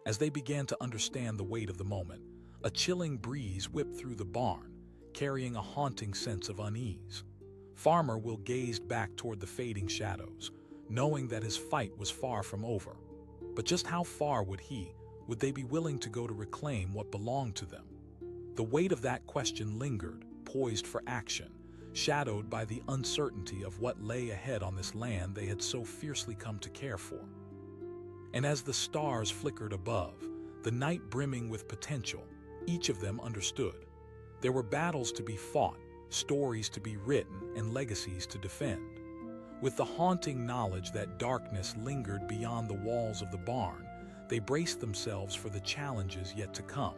As they began to understand the weight of the moment, a chilling breeze whipped through the barn, carrying a haunting sense of unease. Farmer Will gazed back toward the fading shadows, knowing that his fight was far from over. But just how far would they be willing to go to reclaim what belonged to them? The weight of that question lingered, poised for action, shadowed by the uncertainty of what lay ahead on this land they had so fiercely come to care for. And as the stars flickered above, the night brimming with potential, each of them understood. There were battles to be fought, stories to be written, and legacies to defend. With the haunting knowledge that darkness lingered beyond the walls of the barn, they braced themselves for the challenges yet to come.